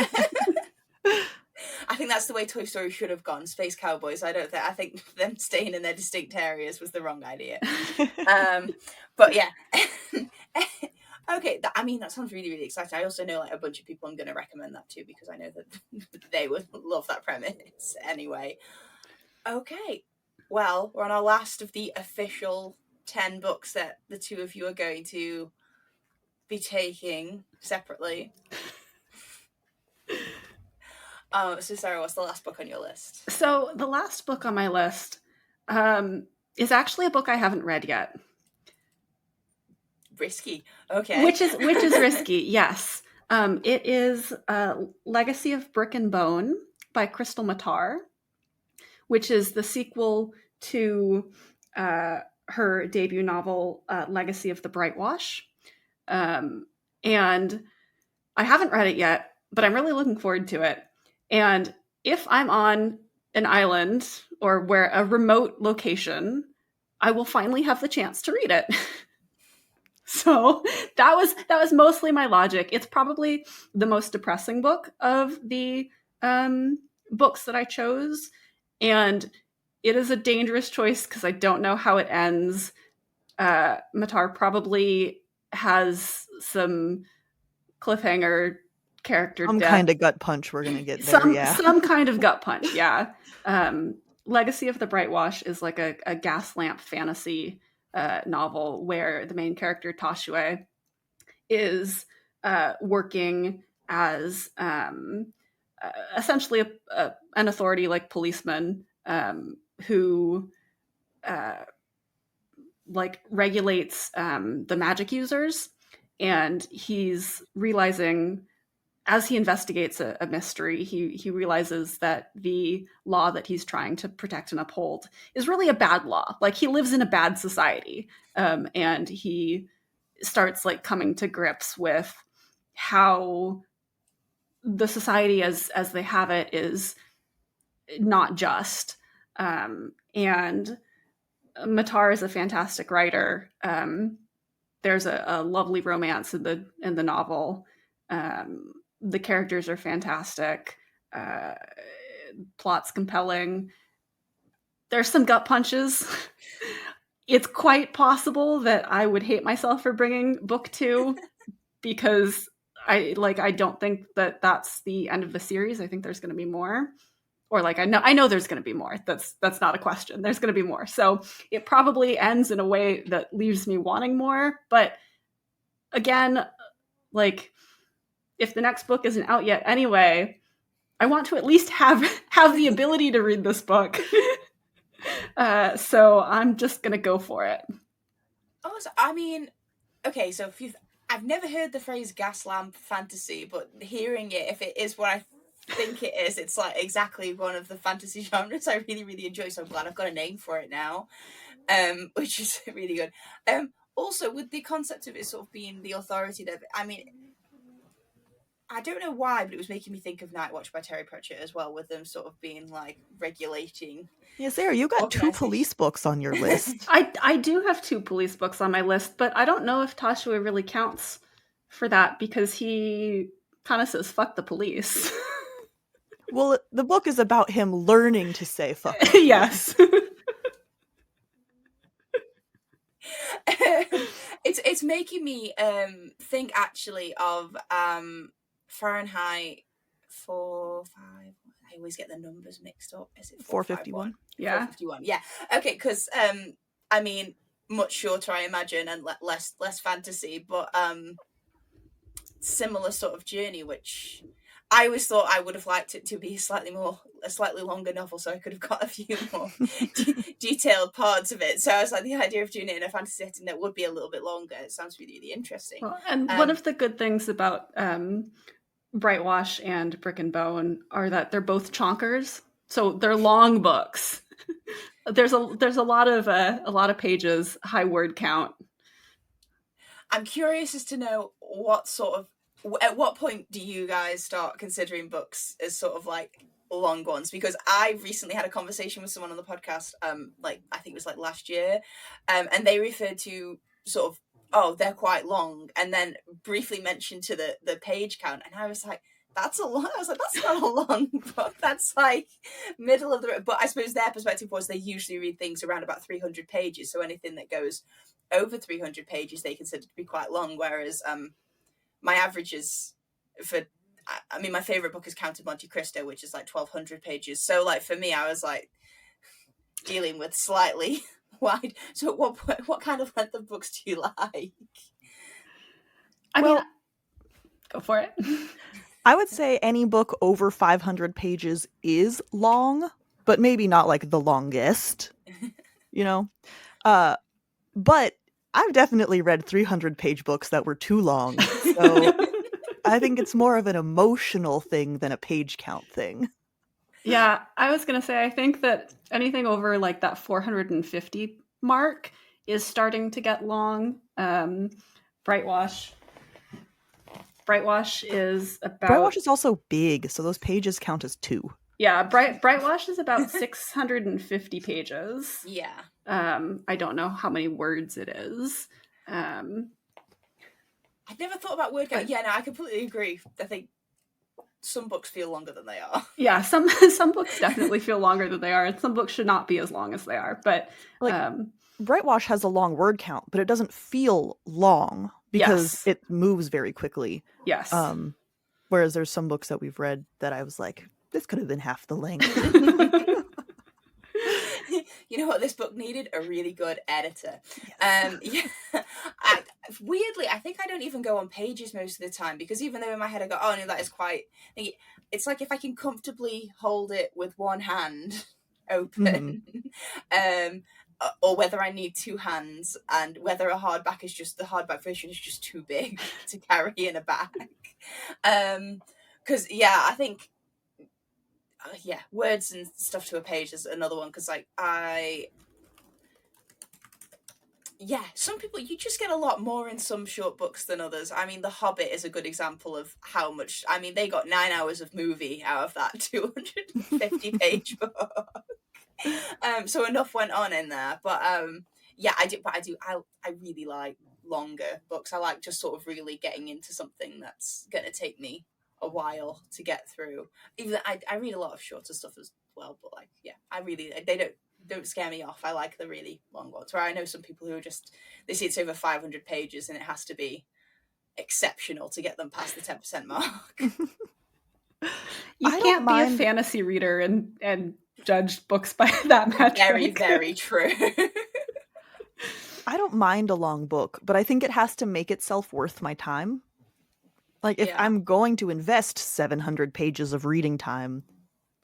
Speaker 1: I think that's the way Toy Story should have gone. Space Cowboys. I think them staying in their distinct areas was the wrong idea. But yeah. Okay. I mean, that sounds really, really exciting. I also know like a bunch of people I'm going to recommend that to, because I know that they would love that premise anyway. Okay. Well, we're on our last of the official 10 books that the two of you are going to be taking separately. So Sarah, what's the last book on your list?
Speaker 2: So the last book on my list is actually a book I haven't read yet.
Speaker 1: Risky. Okay.
Speaker 2: Which is risky, yes. It is Legacy of Brick and Bone by Crystal Matar, which is the sequel to her debut novel, Legacy of the Brightwash. And I haven't read it yet, but I'm really looking forward to it. And if I'm on an island or where a remote location, I will finally have the chance to read it. So that was mostly my logic. It's probably the most depressing book of the books that I chose. And it is a dangerous choice because I don't know how it ends. Matar probably has some cliffhanger character
Speaker 3: some
Speaker 2: death.
Speaker 3: kind of gut punch we're gonna get there.
Speaker 2: Some kind of gut punch, yeah. Legacy of the Brightwash is like a gas lamp fantasy novel where the main character Toshue is working as essentially an authority like policeman who like regulates the magic users, and he's realizing as he investigates a mystery, he realizes that the law that he's trying to protect and uphold is really a bad law. Like, he lives in a bad society, and he starts like coming to grips with how the society as they have it is not just. And Matar is a fantastic writer. There's a lovely romance in the novel. The characters are fantastic. Plot's compelling. There's some gut punches. It's quite possible that I would hate myself for bringing book 2 because I don't think that that's the end of the series. I think there's going to be more. Or like, I know there's going to be more. That's not a question. There's going to be more. So it probably ends in a way that leaves me wanting more. But again, like, if the next book isn't out yet anyway, I want to at least have the ability to read this book. So I'm just going to go for it.
Speaker 1: Oh, I mean, okay, so I've never heard the phrase gas lamp fantasy, but hearing it, if it is what I think it is, it's like exactly one of the fantasy genres I really, really enjoy. So I'm glad I've got a name for it now, which is really good. Also, with the concept of it sort of being the authority that, I mean, I don't know why, but it was making me think of Night Watch by Terry Pratchett as well, with them sort of being like regulating.
Speaker 3: Yeah, Sarah, you got 2 police books on your list.
Speaker 2: I do have 2 police books on my list, but I don't know if Tashua really counts for that because he kind of says fuck the police.
Speaker 3: Well, the book is about him learning to say fuck.
Speaker 2: Yes.
Speaker 1: It's making me think actually of Fahrenheit 4-5. I always get the numbers mixed up. Is it
Speaker 3: 451?
Speaker 2: Yeah.
Speaker 1: 451. Yeah. Okay, because I mean, much shorter, I imagine, and less fantasy, but similar sort of journey, which I always thought I would have liked it to be a slightly longer novel, so I could have got a few more detailed parts of it. So I was like, the idea of doing it in a fantasy setting that would be a little bit longer, it sounds really, really interesting.
Speaker 2: Well, and one of the good things about Brightwash and Brick and Bone are that they're both chonkers, so they're long books. There's a lot of pages, high word count.
Speaker 1: I'm curious as to know at what point do you guys start considering books as sort of like long ones? Because I recently had a conversation with someone on the podcast, like I think it was like last year, and they referred to sort of, oh, they're quite long, and then briefly mentioned to the page count, and I was like, that's a lot. I was like, that's not a long book. That's like middle of the. But I suppose their perspective was they usually read things around about 300 pages, so anything that goes over 300 pages they consider to be quite long. Whereas my average is my favorite book is Count of Monte Cristo, which is like 1,200 pages. So like for me, I was like dealing with slightly wide. So what kind of length of books do you like?
Speaker 2: I mean, go for it.
Speaker 3: I would say any book over 500 pages is long, but maybe not like the longest, you know? But I've definitely read 300-page books that were too long. So I think it's more of an emotional thing than a page count thing.
Speaker 2: Yeah, I was going to say, I think that anything over like that 450 mark is starting to get long. Brightwash is about...
Speaker 3: Brightwash is also big, so those pages count as 2.
Speaker 2: Yeah, Brightwash is about 650 pages.
Speaker 1: Yeah.
Speaker 2: I don't know how many words it is.
Speaker 1: I've never thought about word count. Yeah, no, I completely agree. I think some books feel longer than they are.
Speaker 2: Yeah, some books definitely feel longer than they are, and some books should not be as long as they are. But
Speaker 3: like Brightwash has a long word count, but it doesn't feel long because it moves very quickly.
Speaker 2: Yes.
Speaker 3: Whereas there's some books that we've read that I was like, this could have been half the length.
Speaker 1: you know what this book needed? A really good editor.
Speaker 3: Yes.
Speaker 1: Yeah. Weirdly, I think I don't even go on pages most of the time, because even though in my head I go, oh no, that is quite, it's like if I can comfortably hold it with one hand open, or whether I need two hands, and whether a hardback is just, the hardback version is just too big to carry in a bag. Because I think words and stuff to a page is another one, because like some people, you just get a lot more in some short books than others. I mean, The Hobbit is a good example of how much, I mean, they got 9 hours of movie out of that 250 page book. So enough went on in there, but I really like longer books. I like just sort of really getting into something that's going to take me a while to get through. Even I read a lot of shorter stuff as well, but like, I really, they don't scare me off. I like the really long ones, where I know some people who are just, they see it's over 500 pages and it has to be exceptional to get them past the 10% mark.
Speaker 2: You can't be a fantasy reader and judge books by that metric.
Speaker 1: Very, very true.
Speaker 3: I don't mind a long book, but I think it has to make itself worth my time. Like, if I'm going to invest 700 pages of reading time,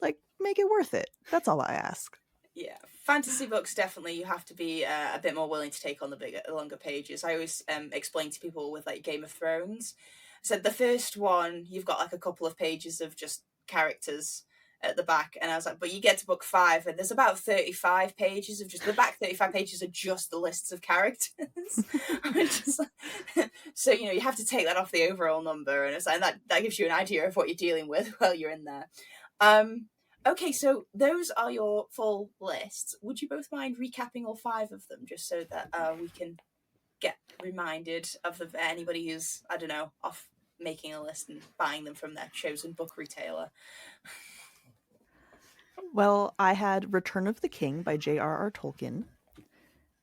Speaker 3: like, make it worth it. That's all I ask.
Speaker 1: Yeah, fantasy books, definitely you have to be a bit more willing to take on the longer pages. I always explain to people with like Game of Thrones. So the first one, you've got like a couple of pages of just characters at the back, and I was like, but you get to book 5 and there's about 35 pages of just, the back 35 pages are just the lists of characters. So you have to take that off the overall number, and it's like that gives you an idea of what you're dealing with while you're in there. Okay, so those are your full lists. Would you both mind recapping all 5 of them, just so that we can get reminded of anybody who's, I don't know, off making a list and buying them from their chosen book retailer?
Speaker 3: Well, I had Return of the King by J.R.R. Tolkien,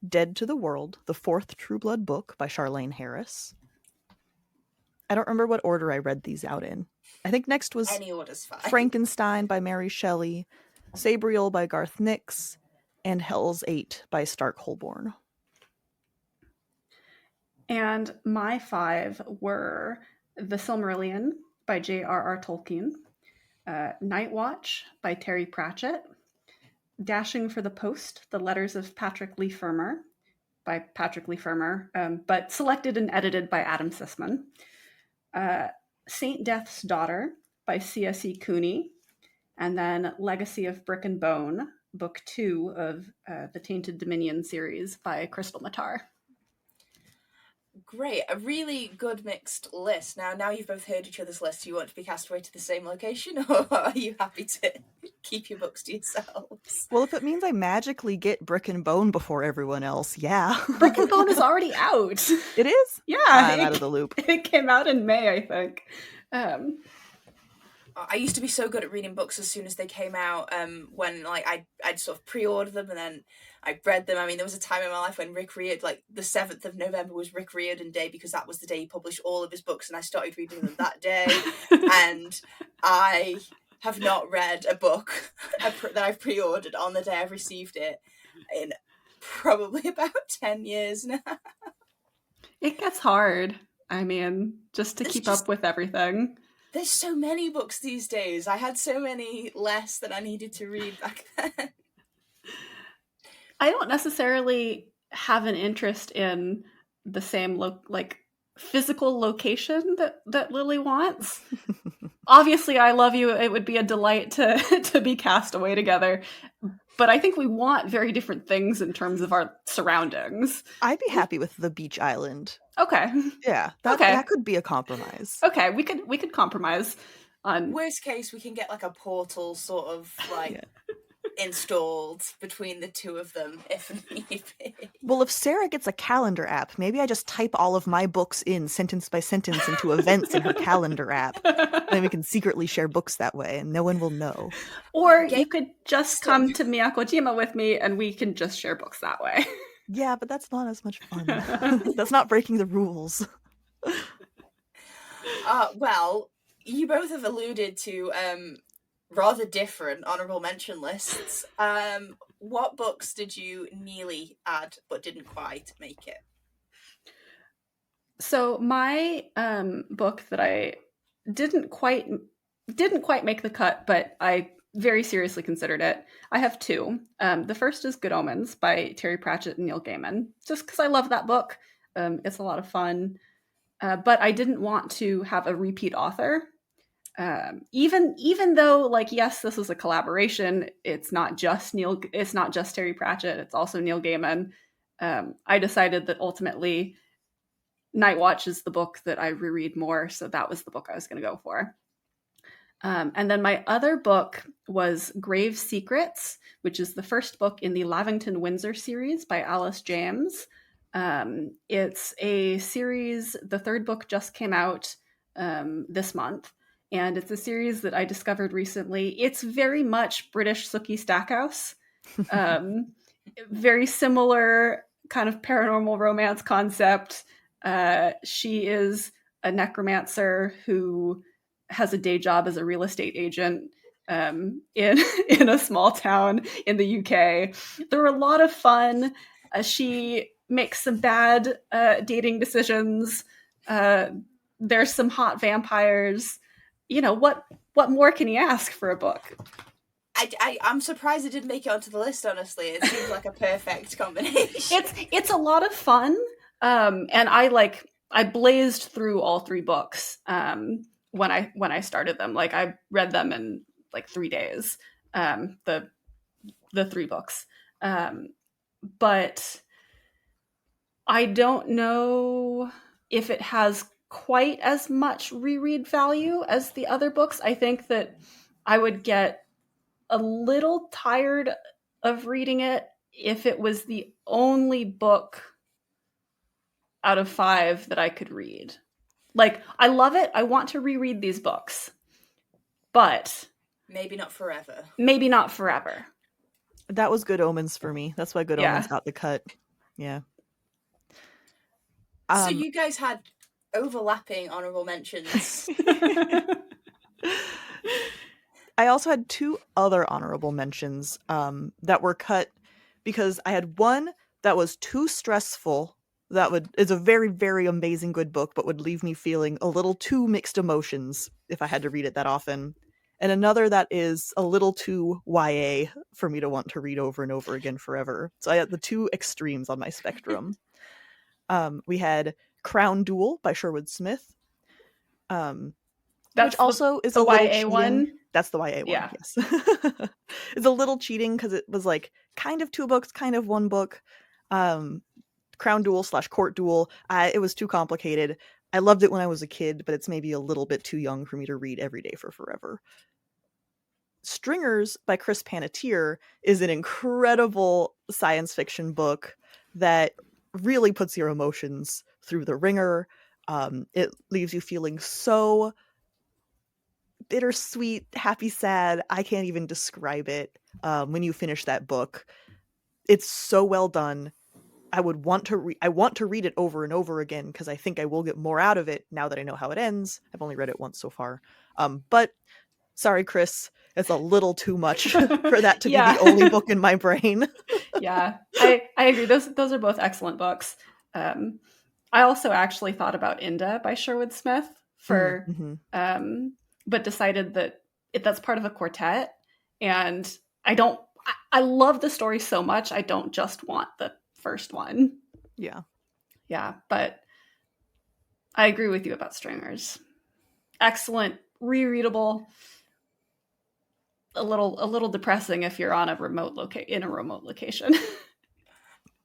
Speaker 3: Dead to the World, the 4th True Blood book by Charlaine Harris. I don't remember what order I read these out in. I think next was
Speaker 1: any order's fine.
Speaker 3: Frankenstein by Mary Shelley, Sabriel by Garth Nix, and Hell's 8 by Stark Holborn.
Speaker 2: And my 5 were The Silmarillion by J.R.R. Tolkien, Night Watch by Terry Pratchett, Dashing for the Post, The Letters of Patrick Leigh Fermor by Patrick Leigh Fermor, but selected and edited by Adam Sisman, Saint Death's Daughter by C.S.E. Cooney, and then Legacy of Brick and Bone, Book 2 of the Tainted Dominion series by Crystal Matar.
Speaker 1: Great, a really good mixed list. Now you've both heard each other's lists, do you want to be cast away to the same location, or are you happy to keep your books to yourselves?
Speaker 3: Well, if it means I magically get Brick and Bone before everyone else, yeah.
Speaker 2: Brick and Bone is already out.
Speaker 3: It is?
Speaker 2: Yeah.
Speaker 3: I'm out of the loop.
Speaker 2: It came out in May, I think.
Speaker 1: I used to be so good at reading books as soon as they came out, when like I'd sort of pre-order them and then I read them. I mean, there was a time in my life when Rick Riordan, like the 7th of November was Rick Riordan Day, because that was the day he published all of his books, and I started reading them that day. And I have not read a book that I've pre-ordered on the day I've received it in probably about 10 years now.
Speaker 2: It gets hard. I mean, just to keep up with everything.
Speaker 1: There's so many books these days. I had so many less that I needed to read back then.
Speaker 2: I don't necessarily have an interest in the same physical location that Lily wants. Obviously, I love you. It would be a delight to be cast away together. But I think we want very different things in terms of our surroundings.
Speaker 3: I'd be happy with the beach island.
Speaker 2: Okay.
Speaker 3: Yeah, that could be a compromise.
Speaker 2: Okay, we could compromise on.
Speaker 1: Worst case, we can get like a portal sort of installed between the two of them if need be.
Speaker 3: Well, if Sarah gets a calendar app, maybe I just type all of my books in sentence by sentence into events in her calendar app. Then we can secretly share books that way and no one will know.
Speaker 2: Or you could just come to Miyakojima with me and we can just share books that way.
Speaker 3: Yeah, but that's not as much fun. That's not breaking the rules.
Speaker 1: Well, you both have alluded to rather different honorable mention lists. What books did you nearly add but didn't quite make it?
Speaker 2: So my book that I didn't quite make the cut, but I very seriously considered it. I have two. The first is Good Omens by Terry Pratchett and Neil Gaiman, just because I love that book. It's a lot of fun, but I didn't want to have a repeat author. Even though, like, yes, this is a collaboration. It's not just Terry Pratchett. It's also Neil Gaiman. I decided that ultimately Night Watch is the book that I reread more, so that was the book I was going to go for. And then my other book was Grave Secrets, which is the first book in the Lavington Windsor series by Alice James. It's a series, the third book just came out this month, and it's a series that I discovered recently. It's very much British Sookie Stackhouse. Very similar kind of paranormal romance concept. She is a necromancer who has a day job as a real estate agent in a small town in the UK. They're a lot of fun. She makes some bad dating decisions. There's some hot vampires. You know, what more can you ask for a book?
Speaker 1: I'm surprised it didn't make it onto the list, honestly. It seems like a perfect combination.
Speaker 2: It's a lot of fun. And I blazed through all three books when I started them. Like, I read them in like 3 days. The three books. But I don't know if it has quite as much reread value as the other books. I think that I would get a little tired of reading it if it was the only book out of 5 that I could read. Like, I love it. I want to reread these books. But
Speaker 1: maybe not forever.
Speaker 3: That was Good Omens for me. That's why Good Omens got the cut. Yeah.
Speaker 1: So you guys had overlapping honorable mentions.
Speaker 3: I also had 2 other honorable mentions that were cut because I had one that was too stressful. Is a very, very amazing good book, but would leave me feeling a little too mixed emotions if I had to read it that often. And another that is a little too YA for me to want to read over and over again forever. So I had the 2 extremes on my spectrum. We had Crown Duel by Sherwood Smith. Which also is a little
Speaker 2: YA
Speaker 3: cheating.
Speaker 2: One.
Speaker 3: That's the YA one, yes. It's a little cheating because it was like kind of 2 books, kind of 1 book. Crown Duel / Court Duel. It was too complicated. I loved it when I was a kid, but it's maybe a little bit too young for me to read every day for forever. Stringers by Chris Panettiere is an incredible science fiction book that really puts your emotions through the ringer. It leaves you feeling so bittersweet, happy, sad. I can't even describe it when you finish that book. It's so well done. I want to read it over and over again because I think I will get more out of it now that I know how it ends. I've only read it once so far. But sorry, Chris, it's a little too much for that to be the only book in my brain.
Speaker 2: Yeah, I agree. Those are both excellent books. I also actually thought about Inda by Sherwood Smith for but decided that that's part of a quartet, and I love the story so much. I don't just want the first one. Yeah, but I agree with you about Stringers. Excellent, rereadable. A little depressing if you're on a remote location.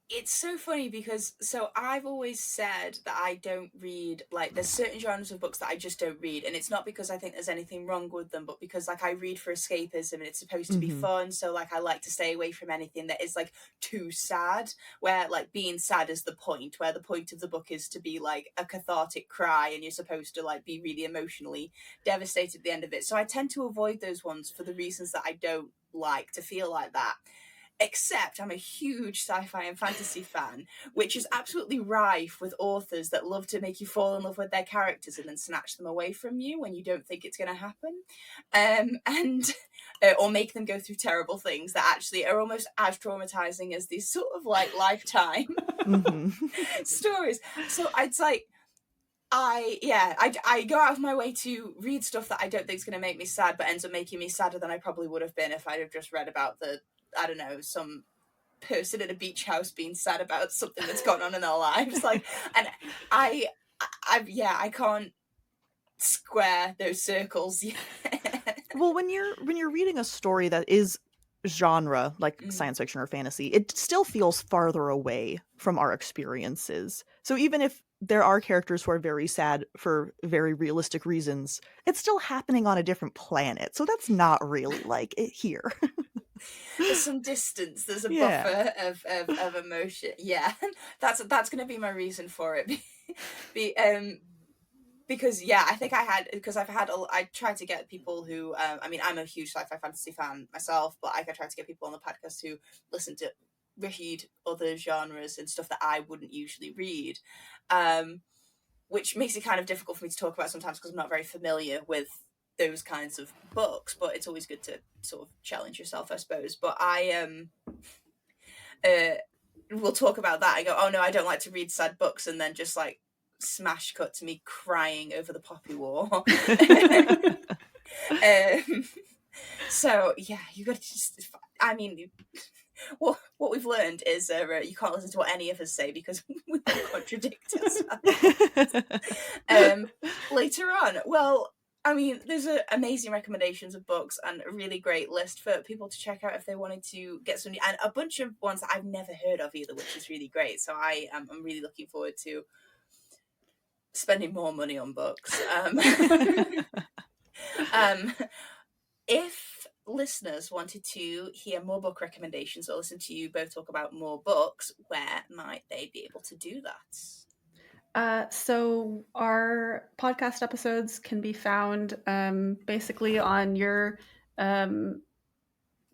Speaker 1: It's so funny because I've always said that I don't read, like, there's certain genres of books that I just don't read, and it's not because I think there's anything wrong with them, but because, like, I read for escapism and it's supposed to be fun, so, like, I like to stay away from anything that is, like, too sad, where, like, being sad is the point, where the point of the book is to be, like, a cathartic cry and you're supposed to, like, be really emotionally devastated at the end of it. So I tend to avoid those ones for the reasons that I don't like to feel like that. Except I'm a huge sci-fi and fantasy fan, which is absolutely rife with authors that love to make you fall in love with their characters and then snatch them away from you when you don't think it's going to happen, or make them go through terrible things that actually are almost as traumatizing as these sort of like lifetime stories. So it's like, I go out of my way to read stuff that I don't think is going to make me sad, but ends up making me sadder than I probably would have been if I'd have just read about I don't know, some person in a beach house being sad about something that's gone on in their lives. Like, and I can't square those circles yet.
Speaker 3: Well, when you're reading a story that is genre, like science fiction or fantasy, it still feels farther away from our experiences. So even if there are characters who are very sad for very realistic reasons, it's still happening on a different planet. So that's not really like it here.
Speaker 1: There's some distance. There's a buffer of emotion. Yeah, that's going to be my reason for it. Because I think I tried to get people who I mean, I'm a huge sci-fi fantasy fan myself, but I tried to get people on the podcast who listen to read other genres and stuff that I wouldn't usually read, which makes it kind of difficult for me to talk about sometimes because I'm not very familiar with those kinds of books, but it's always good to sort of challenge yourself, I suppose. But I we'll talk about that. I go, oh no, I don't like to read sad books, and then just like smash cut to me crying over the Poppy War. So yeah, you got to just, I mean, what we've learned is you can't listen to what any of us say because we contradict ourselves. Later on, well, I mean, there's amazing recommendations of books and a really great list for people to check out if they wanted to get some, and a bunch of ones that I've never heard of either, which is really great. So I'm really looking forward to spending more money on books. If listeners wanted to hear more book recommendations or listen to you both talk about more books, where might they be able to do that?
Speaker 2: So our podcast episodes can be found basically on your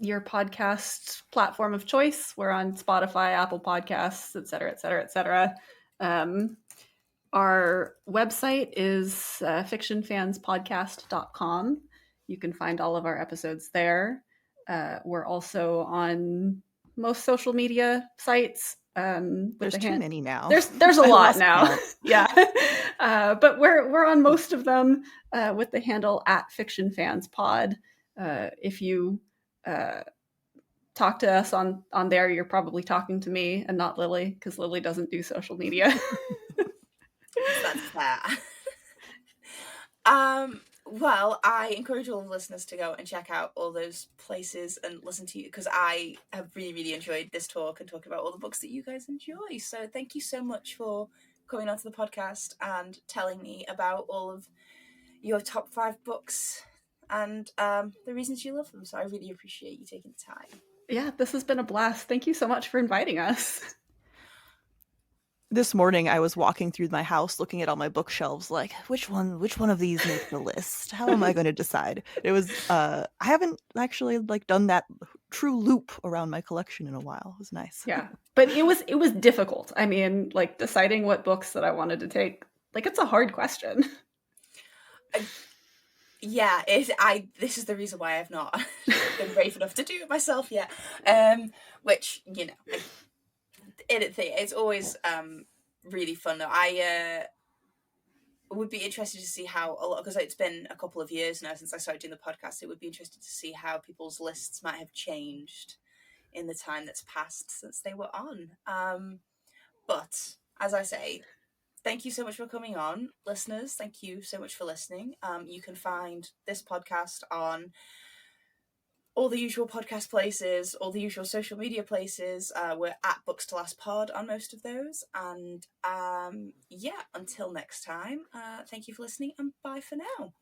Speaker 2: podcast platform of choice. We're on Spotify, Apple Podcasts, et cetera, et cetera, et cetera. Our website is fictionfanspodcast.com. You can find all of our episodes there. We're also on most social media sites.
Speaker 3: There's too many now.
Speaker 2: There's a lot now. Yeah. But we're on most of them with the handle @fictionfanspod. If you talk to us on there, you're probably talking to me and not Lily, because Lily doesn't do social media.
Speaker 1: That's fair. Well, I encourage all the listeners to go and check out all those places and listen to you, because I have really, really enjoyed this talk and talking about all the books that you guys enjoy. So thank you so much for coming onto the podcast and telling me about all of your top 5 books and the reasons you love them. So I really appreciate you taking the time.
Speaker 2: Yeah, this has been a blast. Thank you so much for inviting us.
Speaker 3: This morning I was walking through my house looking at all my bookshelves like, which one of these makes the list? How am I going to decide? It was I haven't actually like done that true loop around my collection in a while. It was nice.
Speaker 2: Yeah. But it was difficult. I mean, like deciding what books that I wanted to take, like it's a hard question.
Speaker 1: Yeah, this is the reason why I've not been brave enough to do it myself yet. Which, you know, it's always really fun though. I would be interested to see how a lot, because it's been a couple of years now since I started doing the podcast. It would be interesting to see how people's lists might have changed in the time that's passed since they were on. But as I say, thank you so much for coming on, listeners. Thank you so much for listening. You can find this podcast on all the usual podcast places, all the usual social media places. We're at Books to Last Pod on most of those. And until next time, thank you for listening and bye for now.